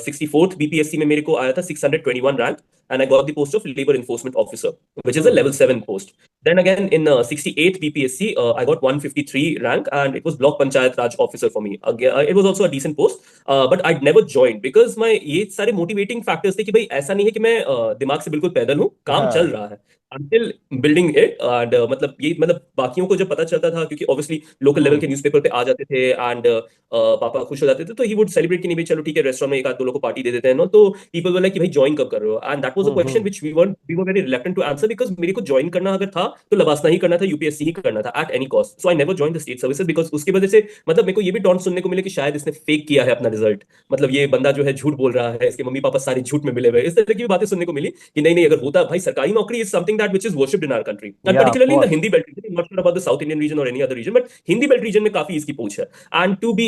64th बीपीएससी में मेरे को आया था 621 rank, and I got the post of labor enforcement officer, which is a level hmm 7 post. Then again, in 68th BPSC, I got 153 rank, and it was Block Panchayat Raj officer for me. Again, it was also a decent post, but I'd never joined because my ये सारे motivating factors थे कि भाई ऐसा नहीं है कि मैं दिमाग से बिल्कुल पैदल हूँ, काम चल हाँ रहा है. Until building it, and मतलब ये मतलब बाकियों को जब पता चलता था, क्योंकि obviously लोकल लेवल हम्म के न्यूज़पेपर पे आ जाते थे, एंड पापा खुश हो जाते थे, तो ही वुड सेलिब्रेट कि नहीं भाई चलो ठीक है, रेस्टोरेंट में एक आध दो लोग को पार्टी दे देते हैं ना. तो पीपल वर लाइक कि भाई ज्वाइन कब कर रहे हो, and that was a question hmm which we were very reluctant to answer, because मेरे को ज्वाइन करना अगर था तो लवासना ही करना था, यूपीएससी ही करना था at any cost. So I never join the state services, because उसकी वजह से मतलब मेरे को ये भी टॉन्ट सुनने को मिले कि शायद इसने फेक किया है अपना रिजल्ट, मतलब ये बंदा जो है झूठ बोल रहा है, इसके मम्मी पापा सारे झूठ में मिले हुए, इस तरह की भी बातें सुनने को मिली कि नहीं नहीं, अगर होता भाई सरकारी नौकरी is something that which is worshipped in our country, and Yeah, of particularly in the course. Hindi belt region. I'm not sure about the South Indian region or any other region, but Hindi belt region में काफी इसकी पूछ है. And to be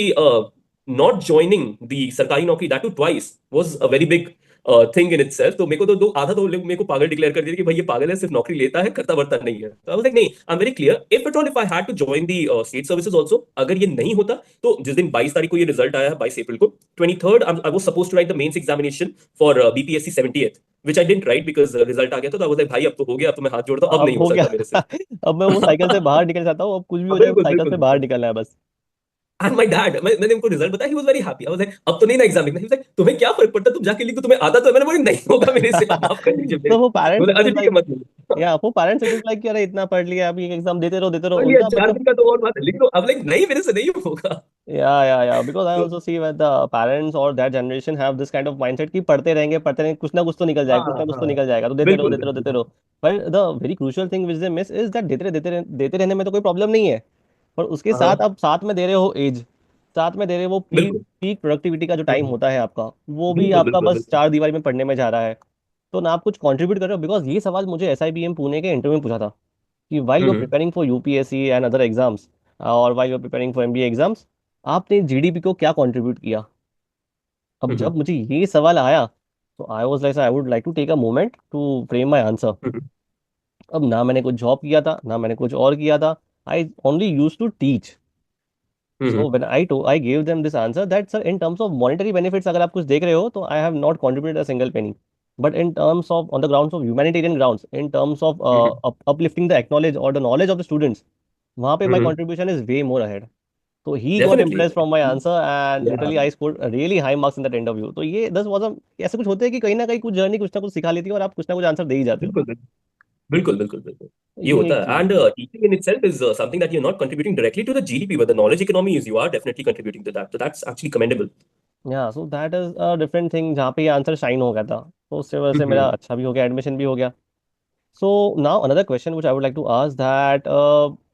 not joining the सरकारी नौकरी, that too twice, was a very big thing in itself. तो मेरे को तो दो आधा तो लोग मेरे को पागल डिक्लेयर कर दिया कि भाई ये पागल है, सिर्फ नौकरी लेता है, करता वर्ता नहीं है. तो आई वाज लाइक नहीं, I am very clear, if at all if I had to join the state services also, अगर ये नहीं होता तो जिस दिन 22 तारीख को ये रिजल्ट आया है, 22 अप्रैल को, 23rd I was suppose to write the mains examination for BPSC 70th, which I didn't write because result आ गया था. तो आई वाज लाइक भाई अब तो हो गया, अब तो मैं हाथ जोड़ता हूं, अब अब नहीं हो हो गया। सकता मेरे से. अब मैं वो साइकिल से बाहर निकल जाता हूँ, अब कुछ भी हो जाए वो बिल्कुल साइकिल बिल्कुल से बाहर बिल्कुल. निकलना है बस। एंड माय डैड, मैंने उनको रिजल्ट बताया, he was very happy. I was like अब तो नहीं ना एग्जाम लिखना. ही वाज लाइक तुम्हें क्या फर्क पड़ता, तुम जाके लिख दो, तुम्हें आता तो है. मैंने बोला नहीं होगा मेरे से, आप माफ कर दीजिए मेरे तो वो को. पेरेंट्स बोले इट अच्छा इज ठीक है लाइक, मत लिखो. या वो पेरेंट्स इट इज लाइक कि अरे इतना पढ़ लिया, अभी एक एग्जाम देते रहो पढ़ लिया उनका 4 दिन मतलब। का तो और बात है, लिख लो. अब लाइक नहीं, मेरे से नहीं होगा. या बिकॉज आई तो also see that the parents और that generation have this kind of mindset कि पढ़ते रहेंगे, कुछ ना कुछ तो निकल जाएगा, हाँ कुछ ना कुछ तो हाँ, निकल जाएगा, तो बिल्कुल देते बिल्कुल. रहो. पर the very crucial thing which they miss is that देते रहने में तो कोई प्रॉब्लम नहीं है, पर उसके साथ हाँ आप साथ में दे रहे हो एज, साथ में दे रहे हो वो पीक बिल्कुल. पीक प्रोडक्टिविटी का जो टाइम होता है आपका, वो भी बिल्कुल आपका बिल्कुल बस बिल्कुल. चार दीवारी में पढ़ने में जा रहा है. तो ना आप कुछ कंट्रीब्यूट कर रहे हो. बिकॉज ये सवाल मुझे SIBM पुणे के इंटरव्यू में पूछा था कि while you are hmm preparing for UPSC and other exams, और while you are preparing for MBA exams, आपने GDP को क्या कंट्रीब्यूट किया. अब हम्म जब मुझे ये सवाल आया तो I was like I would like to take a moment to frame my answer. Hmm अब ना मैंने कुछ जॉब किया था, ना मैंने कुछ और किया था. I only use to teach. Hmm so when I gave them this answer that sir in terms of monetary benefits अगर आप कुछ देख रहे हो तो I have not contributed a single penny. But in terms of on the grounds of humanitarian grounds, in terms of hmm. uplifting the acknowledge or the knowledge of the students, वहाँ पे my hmm. contribution is way more ahead. So he got definitely. impressed from my answer and या literally I scored really high marks in that interview. तो ये दस was a ऐसे कुछ होते हैं कि कहीं ना कहीं कुछ जर्नी कुछ ना कुछ सिखा लेती है और आप कुछ ना कुछ आंसर दे ही जाते हो. बिल्कुल बिल्कुल बिल्कुल बिल्कुल बिल्कुल. तो ये ये होता एक है. चीज है. And teaching in itself is something that you are not contributing directly to the GDP, but the knowledge economy is, you are definitely contributing to that. तो that's actually commendable. Yeah so that is a different thing जहाँ पे ये answer shine हो गया था. तो उससे वजह से मेरा अच्छा भी हो गया, एडमिशन भी हो गया. So now another question which I would like to ask that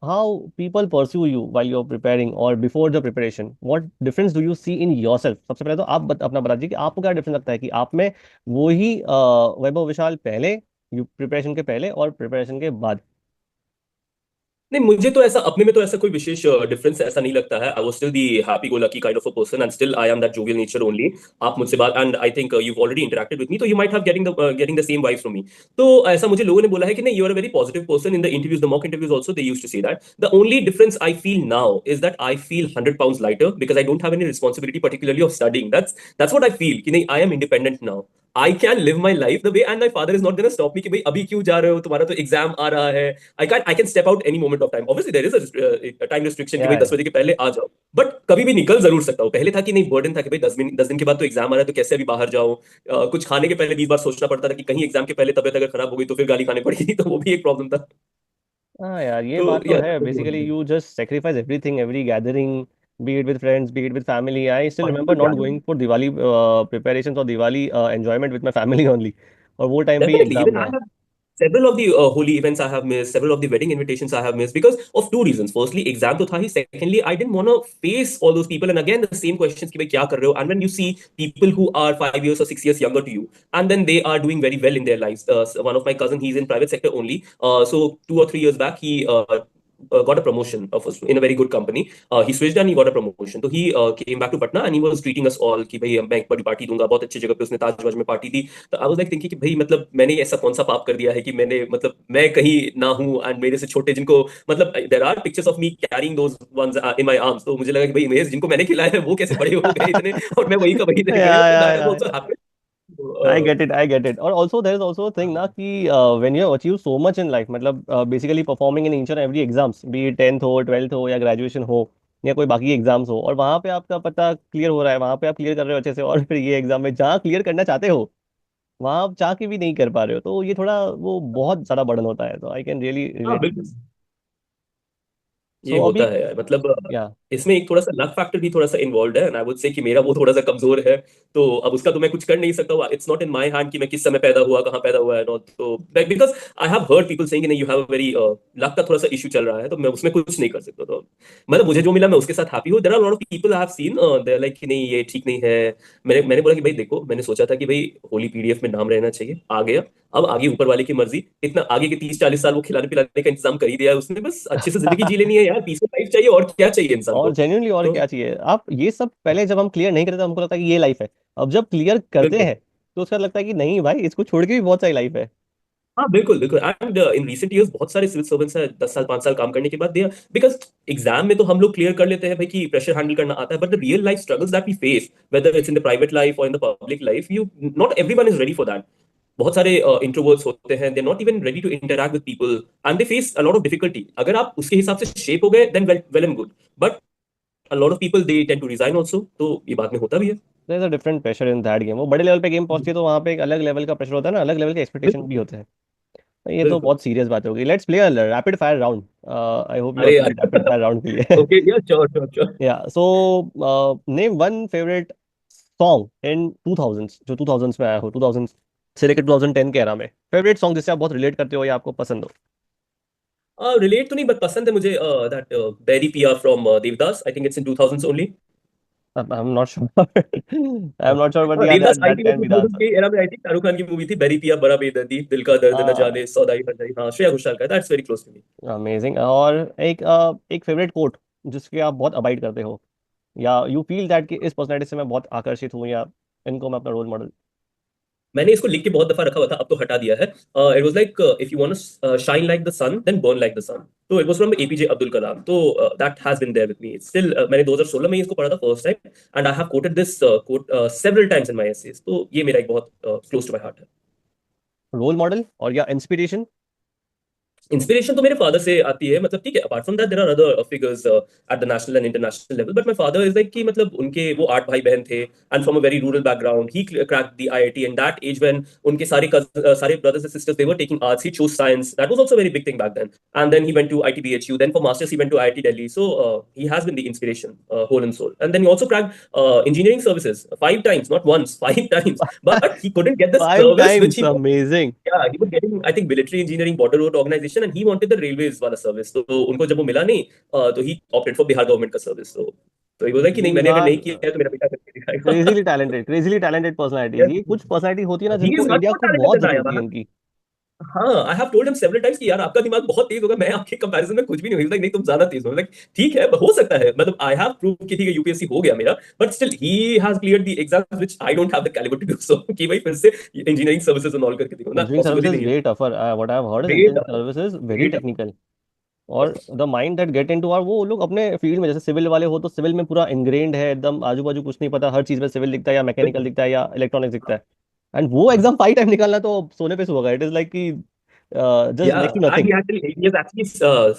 how people pursue you while you're preparing or before the preparation. What difference do you see in yourself? सबसे पहले तो आप अपना बता दीजिए कि आपको क्या डिफरेंस लगता है कि आप में वो ही वैभव विशाल पहले प्रिपरेशन के पहले और प्रिपरेशन के बाद. नहीं, मुझे तो ऐसा अपने में तो ऐसा कोई विशेष डिफरेंस ऐसा नहीं लगता है. I was still the happy go lucky kind of a person, and still I am that jovial nature only. आप मुझसे बात, and I think you already interacted with me, तो you might have getting the same vibes from me. तो ऐसा मुझे लोगों ने बोला है कि नहीं, you are a very positive person. In the interviews, the mock interviews also they used to say that. The only difference I feel now is that I feel 100 pounds lighter because I don't have any responsibility particularly of studying. That's what I feel कि नहीं, I am independent now. I can live my life the way, and my father is not going to stop me कि भाई अभी क्यों जा रहे हो, तुम्हारा तो एग्जाम आ रहा है. I can step out any moment of time. Obviously there is a time restriction कि भाई Yeah, 10 बजे के पहले आ जाओ, बट कभी भी निकल जरूर सकता हूँ. पहले था कि नहीं, बर्डन था कि भाई 10 दिन के बाद तो एग्जाम आ रहा है, तो कैसे अभी बाहर जाऊं. कुछ खाने के पहले 20 बार सोचना पड़ता था कि कहीं एग्जाम के पहले तबियत अगर खराब हो गई तो फिर गाली खानी पड़ेगी. तो वो भी एक प्रॉब्लम था. हाँ यार ये तो बात तो या है. Basically you just sacrifice everything, every gathering, be it with friends, be it with family. I still remember not going for Diwali preparations or Diwali enjoyment with my family only. और वो टाइम पे ही definitely, exam even I था. have several of the holy events I have missed, several of the wedding invitations I have missed because of two reasons. Firstly, exam to tha hi. Secondly, I didn't want to face all those people, and again the same questions ki bhai kya kar rahe ho. And when you see people who are 5 years or 6 years younger to you, and then they are doing very well in their lives. So one of my cousin, he's in private sector only. So 2 or 3 years back, he got a promotion in a very good company. He switched and he got a promotion. So he came back to Patna and he was treating us all कि भाई मैं एक बड़ी party दूंगा, बहुत अच्छी जगह पे उसने ताजमहल में पार्टी दी. तो आई वाज लाइक थिंकिंग कि भाई मतलब मैंने ऐसा कौन सा पाप कर दिया है कि मैंने मतलब मैं कहीं ना हूँ, एंड मेरे से छोटे जिनको मतलब there are pictures of me carrying those ones in my arms. तो मुझे लगा कि भाई इमेज जिनको मैंने खिलाया है वो कैसे बड़े हो गए इतने, और मैं वही का वही रह गया. तो दैट हैज या also happened. I get it, I get it. और also there is also a thing ना कि when you have achieved so much in life, मतलब basically performing in each and every exams, be it 10th हो, 12th हो या graduation हो या कोई बाकी एग्जाम्स हो, और वहाँ पे आपका पता क्लियर हो रहा है, वहाँ पे आप क्लियर कर रहे हो अच्छे से, और फिर ये एग्जाम में जहाँ क्लियर करना चाहते हो वहाँ आप चाह के भी नहीं कर पा रहे हो, तो ये थोड़ा वो बहुत ज़्यादा बर्डन होता है. तो आई कैन रियली हाँ रिलेट टू बिल्कुल. दिस. ये सो होता अभी, है यार, मतलब या इसमें एक थोड़ा सा लक फैक्टर भी थोड़ा सा इन्वॉल्व है, एंड आई वुड से कि मेरा वो थोड़ा सा कमजोर है। तो अब उसका तो मैं कुछ कर नहीं सकता, it's not in my hand कि मैं किस समय पैदा हुआ, कहाँ पैदा हुआ है, नॉट तो because I have heard people saying you have a very luck का थोड़ा सा इशू चल रहा है, तो मैं उसमें कुछ नहीं कर सकता। तो मतलब मुझे जो मिला मैं उसके साथ हैप्पी हूँ। There are lot of people I have seen they like कि नहीं ये ठीक नहीं है। मैंने बोला कि भाई देखो, मैंने सोचा था कि भाई होली पीडीएफ में नाम रहना चाहिए, आ गया। अब आगे ऊपर वाले की मर्जी, इतना आगे के 30-40 साल वो खिलाने पिलाने का इंतजाम कर ही दिया है उसने, बस अच्छे से जिंदगी जी लेनी है यार, पीसफुल लाइफ चाहिए, और क्या चाहिए इंसान और को। जेन्युइनली और तो क्या चाहिए आप, ये सब पहले जब हम क्लियर नहीं करते तो हमको लगता है कि ये लाइफ है। अब जब क्लियर करते बिल्कुल। हैं तो उसका लगता है कि नहीं भाई, इसको छोड़ के भी बहुत सारी लाइफ है। हाँ बिल्कुल बिल्कुल, एंड इन रीसेंट ईयर्स बहुत सारे सिविल सर्वेंट्स हैं 10 साल 5 साल काम करने के बाद दिया, बिकॉज एग्जाम में तो हम लोग क्लियर कर लेते हैं भाई कि प्रेशर हैंडल करना आता है, but the real life struggles that we face, whether it's in the private life और in the public life, you not everyone is ready for that. बहुत सारे इंट्रोवर्ट्स होते हैं, they not even ready to interact with people, and they face a lot of difficulty. अगर आप उसके हिसाब से शेप हो गए then well well and good, but a lot of people they tend to resign also, तो ये बाद में होता भी है। There is a different pressure in that game. वो बड़े लेवल पे गेम पहुंचती है तो वहाँ पे एक अलग लेवल का प्रेशर होता है ना, अलग लेवल के एक्सपेक्टेशन बिल्कुल भी होते हैं। तो ये तो बिल्कुल। बहुत सीरियस बात होगी। Let's play a rapid fire round. I hope you are अरे फ्री यार रैपिड फायर राउंड के लिए। Okay, yeah sure sure sure. Yeah so name one favourite song in 2000s, जो 2000s में आया हो, 2000 से लेकर 2010 के एरा में। फेवरेट सॉन्ग जिससे आप बहुत रिलेट करते हो या आपको पसंद हो। रिलेट तो नहीं, बट पसंद है मुझे दैट बेरी पिया from Devdas, I think it's in 2000s only. I am not sure. I am not sure but या देवदास आई दैट थिंक वो कैन बी द 2000 आंसर। के एरा में आई थिंक शाहरुख खान की मूवी थी बेरी पिया बड़ा बेदर्दी, दिल का दर्द न जाने सौदाई हर जाई, हाँ श्रेया घोषाल का, that's very close to me. Amazing. और एक एक फेवरेट कोट जिसके आप बहुत अबाइड करते हो, या यू फील दैट कि इस पर्सनैलिटी से मैं बहुत आकर्षित हूँ, या इनको मैं अपना रोल मॉडल। मैंने इसको लिख के बहुत दफा रखा हुआ था, अब तो हटा दिया है। It was like if you want to shine like the sun then burn like the sun. तो it was from APJ Abdul Kalam, तो that has been there with me still. मैंने 2016 में ही इसको पढ़ा था first time, and I have quoted this quote several times in my essays, तो ये मेरा एक बहुत क्लोज टू माय हार्ट है। रोल मॉडल और या इंस्पिरेशन। इंस्पिरेशन तो मेरे फादर से आती है, मतलब ठीक है, apart from that there are other figures at the national and international level, but my father is like कि मतलब उनके वो 8 भाई बहन थे, and from a very rural background he cracked the IIT, and that as when उनके सारे brothers and sisters they were taking arts, he chose science, that was also very big thing back then. And then he went to आईटीबीएचयू, then for masters he went to IIT Delhi, so he has been the inspiration, whole and soul. And then he also cracked engineering services 5 times, not once, 5 times. But he couldn't get the five service which times he wanted. Amazing. Yeah, he was getting, I think, military engineering, border road organization, and he wanted the railways वाला service. तो उनको जब वो मिला नहीं, तो he opted for Bihar government का service. तो ये बोला कि नहीं, दीज मैंने अगर आर नहीं किया है तो मेरा बेटा करके दिखाएगा। Crazily talented personalities. Yes, ये कुछ पर्सनालिटी होती है ना he is जिनको much इंडिया more को talented बहुत than I जरूरत am. है इनकी। हाँ, I have told him several times कि यार आपका दिमाग बहुत तेज होगा, मैं आपके कंपैरिजन में कुछ भी नहीं हूँ। लाइक नहीं, तुम ज्यादा तेज हो। लाइक ठीक है, हो सकता है, मतलब आई हैव प्रूव कि ठीक है यूपीएससी हो गया मेरा, but still he has cleared the exams which I don't have the calibre to do so, कि भाई फिर से इंजीनियरिंग सर्विसेज और ऑल करके देखो ना, इंजीनियरिंग पॉसिबल ही सर्विसेज नहीं है। Way tougher, what I have heard is great, engineering services very great. Technical. और the mind that get into are, वो लोग अपने फील्ड में, जैसे सिविल वाले हो तो सिविल में पूरा इनग्रेन्ड है एकदम, आजू बाजू कुछ नहीं पता, हर चीज में सिविल दिखता है या मैकेनिकल दिखता है या इलेक्ट्रॉनिक्स दिखता है। एंड वो एग्जाम 5 टाइम निकालना तो सोने पे सुहागा। इट इज लाइक कि just Yeah, next to and nothing. he has actually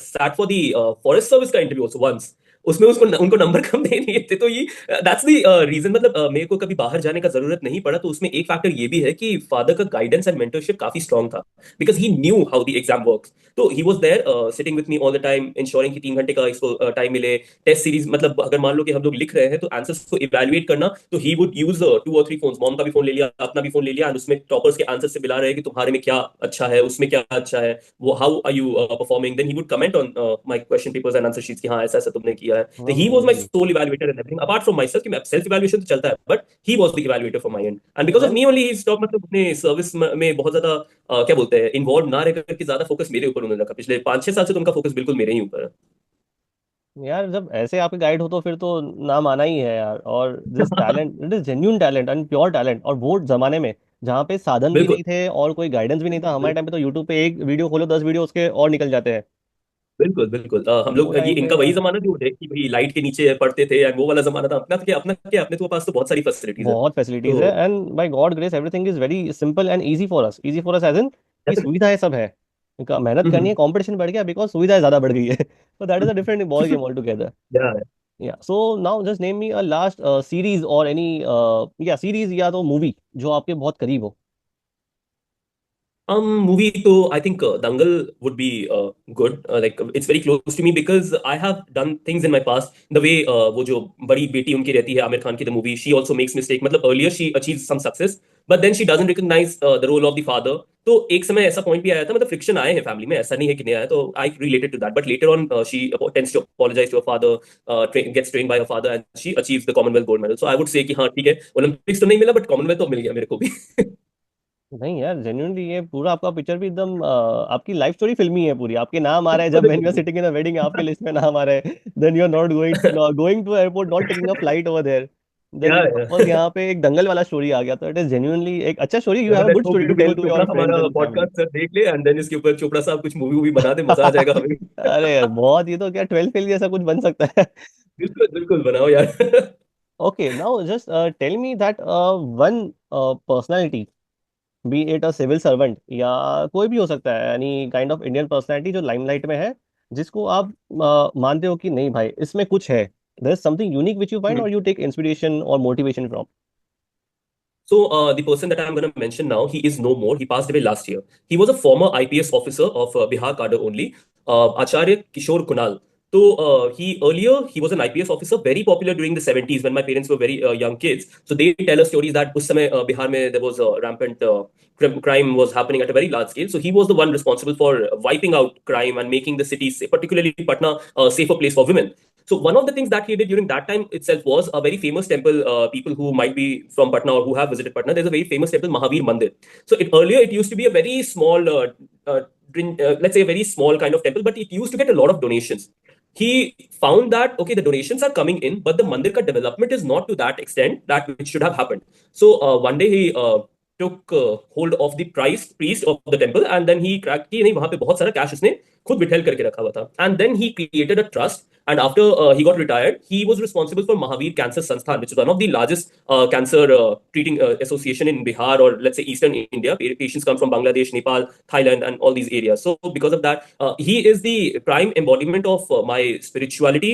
sat for the forest service का interview also once. उसमें उसको उनको नंबर कम दे दिए थे, तो ये दैट्स द रीजन। मतलब मेरे को कभी बाहर जाने का जरूरत नहीं पड़ा, तो उसमें एक फैक्टर ये भी है कि फादर का गाइडेंस एंड मेंटरशिप काफी स्ट्रांग था, because he knew how the exam works. तो he was there sitting with me all the time, ensuring कि 3 घंटे का इसको टाइम मिले। टेस्ट सीरीज, मतलब अगर मान लो कि हम लोग लिख रहे हैं तो आंसर्स को इवैल्यूएट करना, तो ही वुड यूज 2 और 3 फोन्स, मॉम का भी फोन ले लिया, अपना भी फोन ले लिया, एंड उसमें टॉपर्स के आंसर से मिला रहे कि तुम्हारे में क्या अच्छा है, उसमें क्या अच्छा है, वो how are you performing, then he would comment on my question papers and answer sheets कि हाँ ऐसा ऐसा तुमने किया है। तो he was my amazing. Soul evaluator and everything, apart from my self, कि मैं सेल्फ इवैल्यूएशन तो चलता है, but he was the evaluator for my end, and because of well me only he stop, मतलब अपने सर्विस में बहुत ज्यादा क्या बोलते हैं, इन्वॉल्व ना रह करके ज्यादा फोकस मेरे ऊपर उन्होंने रखा। पिछले 5-6 साल से तो उनका फोकस बिल्कुल मेरे ही ऊपर है। यार, जब ऐसे आपके गाइड हो तो फिर तो नाम आना ही है यार। और this talent, it is genuine talent and pure talent. और वो जमाने में जहाँ पे साधन भी बिल्कुल नहीं थे और कोई गाइडेंस भी नहीं था, हमारे टाइम पे तो यूट्यूब पे एक वीडियो खोलो 10 वीडियो उसके और निकल जाते हैं। बिल्कुल बिल्कुल। हम वो लोग ये टाइम पे इनका वही जमाना जो है कि भाई लाइट के नीचे पढ़ते थे, and वो वाला जमाना था। अपना क्या अपने तो पास तो बहुत सारी फैसिलिटीज है। बहुत फैसिलिटीज है तो and by God grace everything is very simple and easy for us. Easy for us as in कि सुविधाएं सब है। मेहनत करनी है, कंपटीशन बढ़ गया बिकॉज सुविधाएं ज्यादा बढ़ गई है। तो that is a different ball game all together. Yeah so now just name me a last series और एनी, या सीरीज या तो मूवी जो आपके बहुत करीब हो। Movie to I think Dangal would be good. Like it's very close to me because I have done things in my past. The way वो जो बड़ी बेटी उनकी रहती है आमिर खान की the movie, she also makes mistake. मतलब earlier she achieves some success, but then she doesn't recognize the role of the father. तो एक समय ऐसा point भी आया था मतलब friction आए हैं family में ऐसा नहीं है कि नहीं आया तो I related to that. But later on she tends to apologize to her father, gets trained by her father and she achieves the Commonwealth gold medal. So I would say कि हाँ ठीक है Olympics तो नहीं मिला but Commonwealth तो मिल गया मेरे को भी. नहीं यार, जेन्युइनली ये पूरा आपका पिक्चर भी एकदम आपकी लाइफ स्टोरी फिल्मी है पूरी। आपके नाम आ रहा है जब when you are sitting in a wedding, आपके लिस्ट में नाम आ रहा है। Then you are not going to airport, not taking a flight over there. Then Yeah, suppose yeah. यहाँ पे एक दंगल वाला स्टोरी आ गया, तो इट इज जेन्युइनली एक अच्छा story. You have a let's good hope story to tell beautiful to Chopra your हमारा friends and family. Podcast sir देख ले एंड देन इसके ऊपर चोपड़ा साहब कुछ मूवी वूवी बना दे मजा आ जाएगा हमें. अरे यार बहुत, ये तो क्या 12 फेल जैसा कुछ बन सकता है। बिल्कुल बिल्कुल बनाओ यार. Okay, now just tell me that one personality, be it a civil servant या कोई भी हो सकता है, any kind of Indian personality जो लाइमलाइट में है, जिसको आप मानते हो कि नहीं भाई इसमें कुछ है, there is something unique which you find और यू टेक इंस्पिरेशन और motivation from. So, the person that I'm going to mention now, he is no more. He passed away last year. He was a former IPS officer of Bihar cadre only, Acharya Kishore Kunal. So, he was an IPS officer, very popular during the 70s when my parents were very young kids. So, they tell us stories that us samay, Bihar mein there was rampant crime was happening at a very large scale. So, he was the one responsible for wiping out crime and making the city, particularly Patna, a safer place for women. So one of the things that he did during that time itself was a very famous temple. People who might be from Patna or who have visited Patna, there's a very famous temple, Mahavir Mandir. So earlier it used to be a very small, let's say a very small kind of temple, but it used to get a lot of donations. He found that okay, the donations are coming in, but the mandir ka development is not to that extent that which should have happened. So one day he took hold of the priest of the temple and then he cracked कि नहीं वहां पे बहुत सारा cash उसने खुद बिठेल करके रखा हुआ था. And then he created a trust and after he got retired, he was responsible for Mahavir Cancer Sansthan, which is one of the largest cancer treating association in Bihar or let's say Eastern India. Patients come from Bangladesh, Nepal, Thailand, and all these areas. So because of that, he is the prime embodiment of my spirituality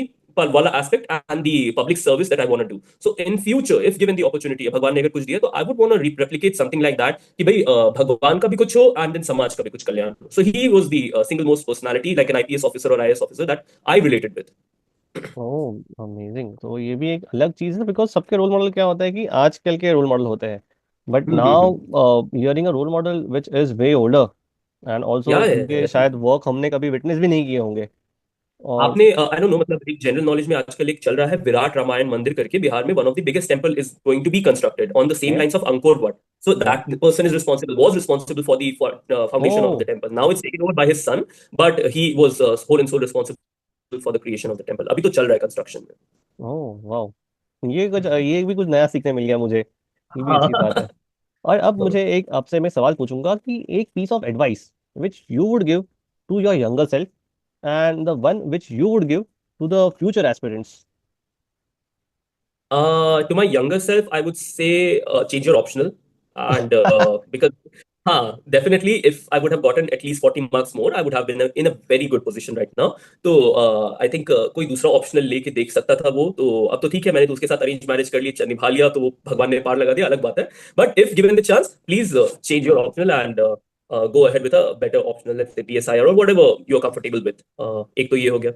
wala aspect and the public service that I want to do. So in future, if given the opportunity, भगवान ने अगर कुछ दिया तो I would want to replicate something like that कि भाई भगवान का भी कुछ हो and then समाज का भी कुछ कल्याण हो. So he was the single most personality like an IPS officer or IAS officer that I related with. Oh amazing. तो ये भी एक अलग चीज है, बिकॉज सबके रोल मॉडल क्या होता है कि आजकल के रोल मॉडल होते हैं, but now hmm. Hearing a role model which is way older and also Yeah, yeah, जिनके yeah. शायद वर्क हमने कभी विटनेस भी नहीं किए होंगे। और आपने आई डोंट नो मतलब एक जनरल नॉलेज में आजकल एक चल रहा है विराट रामायण मंदिर करके बिहार में one of the biggest temple is going to be constructed on the same ये lines of Angkor Wat. So yeah that person is responsible, was responsible for the foundation of oh the temple. Now it's taken over by his son, but he was whole and sole responsible for the creation of the temple. अभी तो चल रहा है construction में. Oh wow, ये भी कुछ नया सीखने मिल गया मुझे, ये भी अच्छी बात है। और अब मुझे एक आपसे मैं सवाल पूछूंगा कि एक piece of advice which you would give to your younger self and the one which you would give to the future aspirants. To my younger self, I would say change your optional, and because definitely if I would have gotten at least 40 marks more, I would have been in a very good position right now. तो I think कोई दूसरा optional लेके देख सकता था वो तो अब तो ठीक है मैंने तो उसके साथ अरेंज मैरिज कर लिया निभा लिया तो वो भगवान ने पार लगा दिया अलग बात है. But if given the chance please change your optional and go ahead with a better optional, let's say PSI or whatever you're comfortable with. एक तो ये हो गया.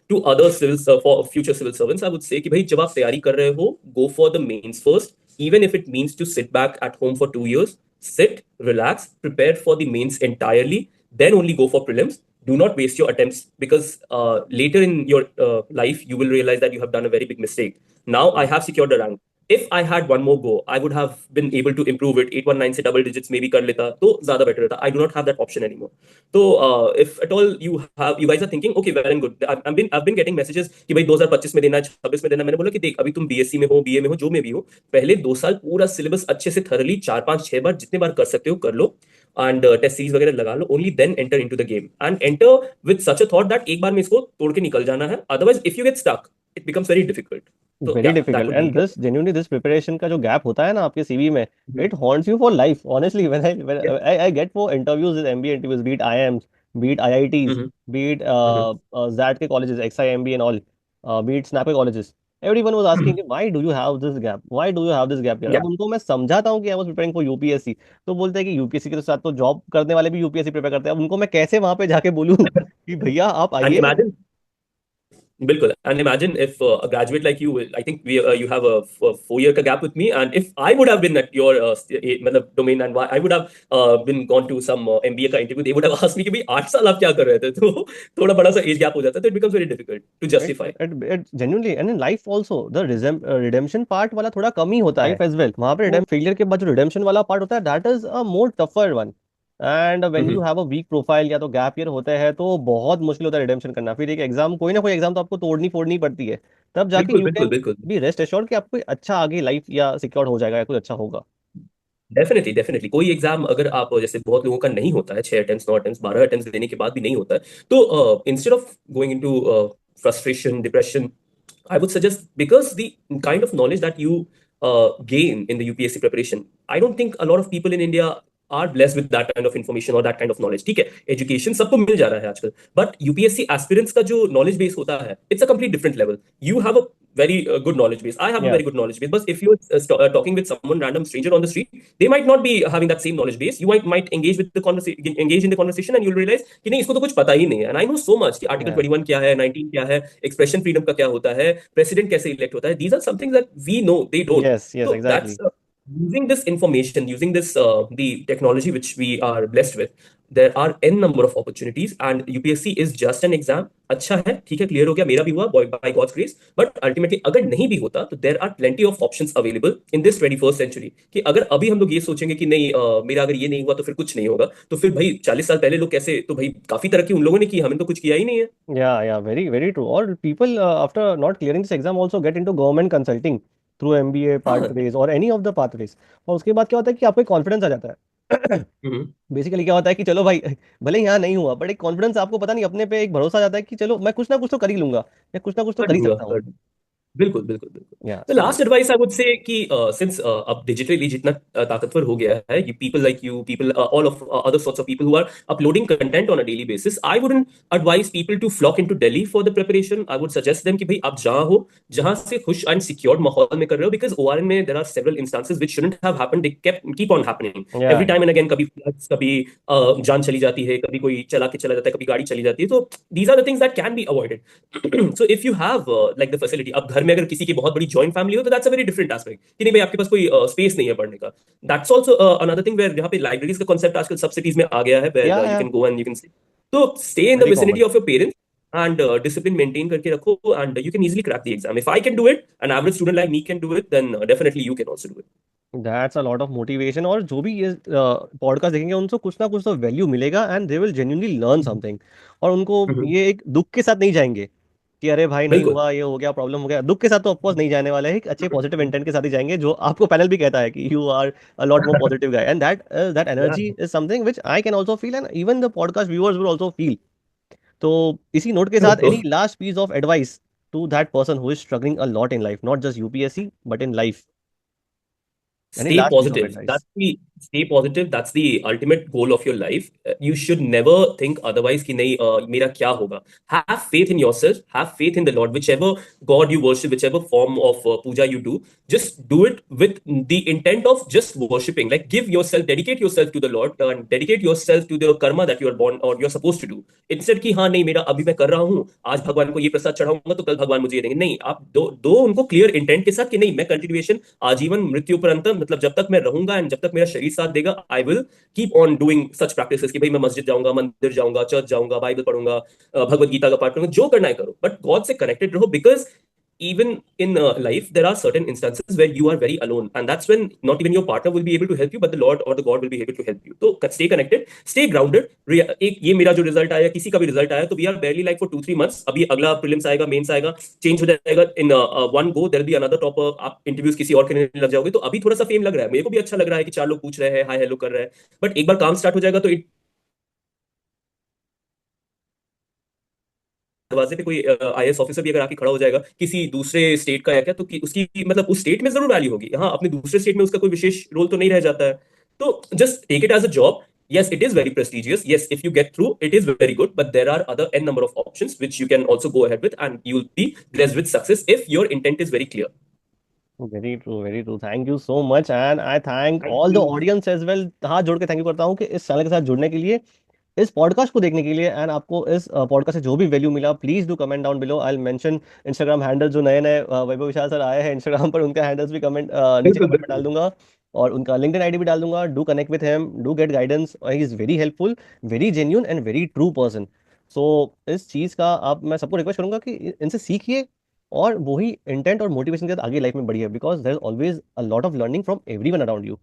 To other civil for future civil servants, I would say कि भाई जब आप तैयारी कर रहे हो, go for the mains first, even if it means to sit back at home for 2 years. Sit, relax, prepare for the mains entirely, then only go for prelims. Do not waste your attempts because later in your life you will realize that you have done a very big mistake. Now I have secured a rank. If I had one more go, I would have been able to improve it. 819 से double digits maybe कर लेता तो ज्यादा better रहता. I do not have that option anymore. तो if at all you guys are thinking okay well and good, I've been getting messages कि भाई 2025 में देना है 26 में देना है. मैंने बोला कि देख अभी तुम बीएससी में हो बीए में हो जो में भी हो पहले 2 साल पूरा सिलेबस अच्छे से थरली 4 5 6 बार जितने बार कर सकते हो कर लो एंड टेस्ट सीरीज वगैरह लगा लो. Only then enter into the game and enter with such a thought that एक बार में इसको तोड़ के निकल जाना है. Otherwise if you get stuck it becomes very difficult. तो very yeah that difficult would be. And this genuinely this preparation का जो गैप होता है ना आपके सीवी में, it haunts you for life honestly. When Yeah. I get for interviews with MBA interviews, be it IIMs, be it IITs, Mhm. Be it Mhm. XAT के colleges, XIMB and all, be it SNAP के colleges, everyone was asking why do you have this gap, why do you have this gap यार। Yeah. अब उनको मैं समझाता हूँ कि I was preparing for UPSC, तो बोलते हैं कि यूपीएससी के साथ तो जॉब करने वाले भी यूपीएससी प्रिपेयर करते हैं। अब उनको मैं कैसे वहां पे जाके बोलूँ कि भैया आप And आइए। imagine, बिल्कुल, and imagine if a graduate like you, I think you have a 4 year का gap with me, and if I would have been at your मतलब domain, and I would have been gone to some MBA का interview, they would have asked me कि भाई 8 साल आप क्या कर रहे थे, तो थोड़ा बड़ा सा एज गैप हो जाता है, तो it becomes very difficult to it justify. It it genuinely and in life also the redemption part वाला थोड़ा कम ही होता है लाइफ एज वेल। वहां पे रिडेम फेलियर के बाद जो रिडेम्पशन वाला पार्ट होता है that is a more tougher one. And when you hmm. Have a weak profile या तो गैप ईयर होते हैं तो बहुत मुश्किल होता है रिडेम्पशन करना। फिर एक एग्जाम, कोई ना कोई एग्जाम तो आपको तोड़नी फोड़नी पड़ती है, तब जाके बिल्कुल यू बिल्कुल कैन बिल्कुल। बी रेस्ट एश्योर्ड कि आपको अच्छा आगे लाइफ या सिक्योर हो जाएगा या कुछ अच्छा होगा। डेफिनेटली डेफिनेटली, कोई एग्जाम अगर आप, जैसे बहुत लोगों का नहीं होता है, 6 अटेम्प्ट 9 अटेम्प्ट 12 अटेम्प्ट देने के बाद भी नहीं होता है, तो instead of going into frustration, depression, I would suggest, because the kind of knowledge that you gain in the UPSC preparation, I don't think a lot of people in India are blessed with that kind of information or that kind of knowledge. ठीक है, education सबको मिल जा रहा है आजकल, but UPSC aspirants का जो knowledge base होता है, it's a complete different level. You have a very good knowledge base. I have a या very good knowledge base. But if you're talking with someone, random stranger on the street, they might not be having that same knowledge base. You might engage with the conversation, engage in the conversation, and you'll realize कि नहीं, इसको तो कुछ पता ही नहीं है. And I know so much कि article या 21 क्या है, 19 क्या है, एक्सप्रेशन फ्रीडम का क्या होता है, प्रेसिडेंट कैसे इलेक्ट होता है. These are some things that we know, they don't. Yes yes So that's exactly. using this information, using this the technology which we are blessed with. There are n number of opportunities, and UPSC is just an exam. अच्छा है, ठीक है, clear हो गया, मेरा भी हुआ by God's grace. But ultimately अगर नहीं भी होता, तो there are plenty of options available in this 21st century. कि अगर अभी हम लोग ये सोचेंगे कि नहीं, मेरा अगर ये नहीं हुआ तो फिर कुछ नहीं होगा, तो फिर भाई 40 साल पहले लोग कैसे, तो भाई काफी तरक्की उन लोगों ने की, हमें तो कुछ किया ही नहीं है. या वेरी वेरी ट्रू। और people after not clearing this exam also get into government consulting through MBA हाँ. पाथवेज और एनी ऑफ द पाथवेज। और उसके बाद क्या होता है कि आपको एक कॉन्फिडेंस आ जाता है। हम्म. बेसिकली क्या होता है कि चलो भाई भले यहाँ नहीं हुआ बट एक कॉन्फिडेंस आपको पता नहीं अपने पे एक भरोसा आ जाता है कि चलो मैं कुछ ना कुछ तो कर ही लूंगा या कुछ ना कुछ तो कर कर ही दूंगा, सकता हूँ। बिल्कुल बिल्कुल बिल्कुल. या the so last advice I would say कि सिंस अब डिजिटली जितना ताकतवर हो गया है, you people like you, people all of other sorts of people who are uploading content on a daily basis, I wouldn't advise people to flock into Delhi for the preparation. I would suggest them कि भाई आप जहाँ हो, जहाँ से खुश and secured माहौल में कर रहे हो, because ORN में there are several instances which shouldn't have happened, they keep on happening या every time and again. कभी floods, कभी जान चली जाती है, कभी कोई चला के चला जाता है, कभी गाड़ी चली जाती है, तो these are the things that can be avoided. So if you have like the facility, अब घर में अगर किसी की बहुत बड़ी जॉइंट फैमिली हो, तो that's a very different aspect कि नहीं भाई आपके पास कोई स्पेस नहीं है पढ़ने का. That's also another thing where यहाँ पे लाइब्रेरीज का कॉन्सेप्ट आजकल सब सिटीज में आ गया है, where you या can go and you can stay. So stay in the very common. vicinity of your parents and discipline maintain करके रखो, and you can easily crack the exam. If I can do it, an average student like me can do it, then definitely you can also do it. That's a lot of motivation. और जो भी ये podcast देखेंगे उनको कुछ ना कुछ तो वैल्यू मिलेगा and they will genuinely learn something. और उनको हम्म. ये एक दुख के साथ नहीं जाएंगे कि अरे भाई नहीं बिल्कुल. हुआ, ये हो गया, प्रॉब्लम हो गया, दुख के साथ तो ऑफकोर्स नहीं जाने वाला है। एक अच्छे पॉजिटिव इंटेंट के साथ ही जाएंगे, जो आपको पैनल भी कहता है कि you are a lot more positive guy and that Yeah. Energy is something which I can also feel and even the podcast viewers will also feel. तो इसी नोट के साथ any So, last piece of advice to that person who is struggling a lot in life, not just UPSC but in life, any stay last piece of positive, advice? that's the stay positive, that's the ultimate goal of your life. You should never think otherwise कि नहीं मेरा क्या होगा. Have faith in yourself, have faith in the Lord, whichever God you worship, whichever form of puja you do, just do it with the intent of just worshiping. Like give yourself, dedicate yourself to the Lord, and dedicate yourself to the karma that you are born or you're supposed to do. Instead कि हाँ नहीं, मेरा अभी मैं कर रहा हूँ, आज भगवान को ये प्रसाद चढ़ाऊंगा तो कल भगवान मुझे ये देंगे. नहीं, आप दो उनको क्लियर इंटेंट के साथ कि नहीं, मैं कंटिन्यूएशन आजीवन मृत्यु पर्यंत, मतलब जब तक मैं रहूंगा एंड जब तक मेरा शरीर साथ देगा, I will keep on doing such practices कि भाई मैं मस्जिद जाऊंगा, मंदिर जाऊंगा, चर्च जाऊंगा, बाइबल पढ़ूंगा, भगवत गीता का पाठ करूंगा, जो करना है करो, बट गॉड से कनेक्टेड रहो. Because even in life there are certain instances where you are very alone, and that's when not even your partner will be able to help you, but the Lord or the God will be able to help you. So stay connected, stay grounded. एक ये मेरा जो result आया, किसी का भी result आया, तो we are barely like for 2-3 months. अभी अगला प्रीलिम्स आएगा, मेंस आएगा, चेंज हो जाएगा in one go. There be another topper, आप इंटरव्यूज किसी और के लग जाओगे. तो अभी थोड़ा सा फेम लग रहा है, मेरे को भी अच्छा लग रहा है कि 4 लोग पूछ रहे हैं, हाय हेलो कर रहे हैं, बट एक बार काम स्टार्ट हो जाएगा तो दरवाजे पे कोई आईएएस ऑफिसर भी अगर आके खड़ा हो जाएगा किसी दूसरे स्टेट का या क्या, तो उसकी मतलब उस स्टेट में जरूर वैल्यू होगी. हाँ, अपने दूसरे स्टेट में उसका कोई विशेष रोल तो नहीं रह जाता है. तो just take it as a job, Yes, it is very prestigious. Yes, if you get through, it is very good. But there are other n number of options which you can also go ahead with, and you'll be blessed with success if your intent is very clear. Very true, very true. Thank you so much and I thank Thank all the you. Audience as well. हाथ जोड़ के thank you करता हूँ कि इस channel के साथ जुड़ने के लिए, इस पॉडकास्ट को देखने के लिए, एंड आपको इस पॉडकास्ट से जो भी वैल्यू मिला, please do comment down below. I mention Instagram handle, जो नए नए वैभव विशाल सर आए हैं इंस्टाग्राम पर, उनका हैंडल्स भी कमेंट नीचे बिल्कुल कमेंट में डाल बिल्कुल। दूंगा, और उनका लिंक्डइन आईडी भी डाल दूंगा। Do connect with him, do get guidance, he is very helpful, very genuine and very true person. So इस चीज़ का आप, मैं सबको रिक्वेस्ट करूंगा कि इनसे सीखिए, और वही इंटेंट और मोटिवेशन के साथ आगे लाइफ में बढ़िए, because there is always a lot of learning from everyone around you.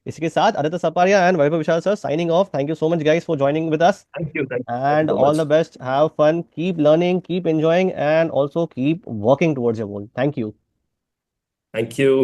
इसी के साथ Aditya Sapariya and Vaibhav Vishal sir signing off. Thank you so much guys for joining with us, Thank you and so all much. the best. Have fun, keep learning, keep enjoying, and also keep working towards your goal. Thank you. Thank you.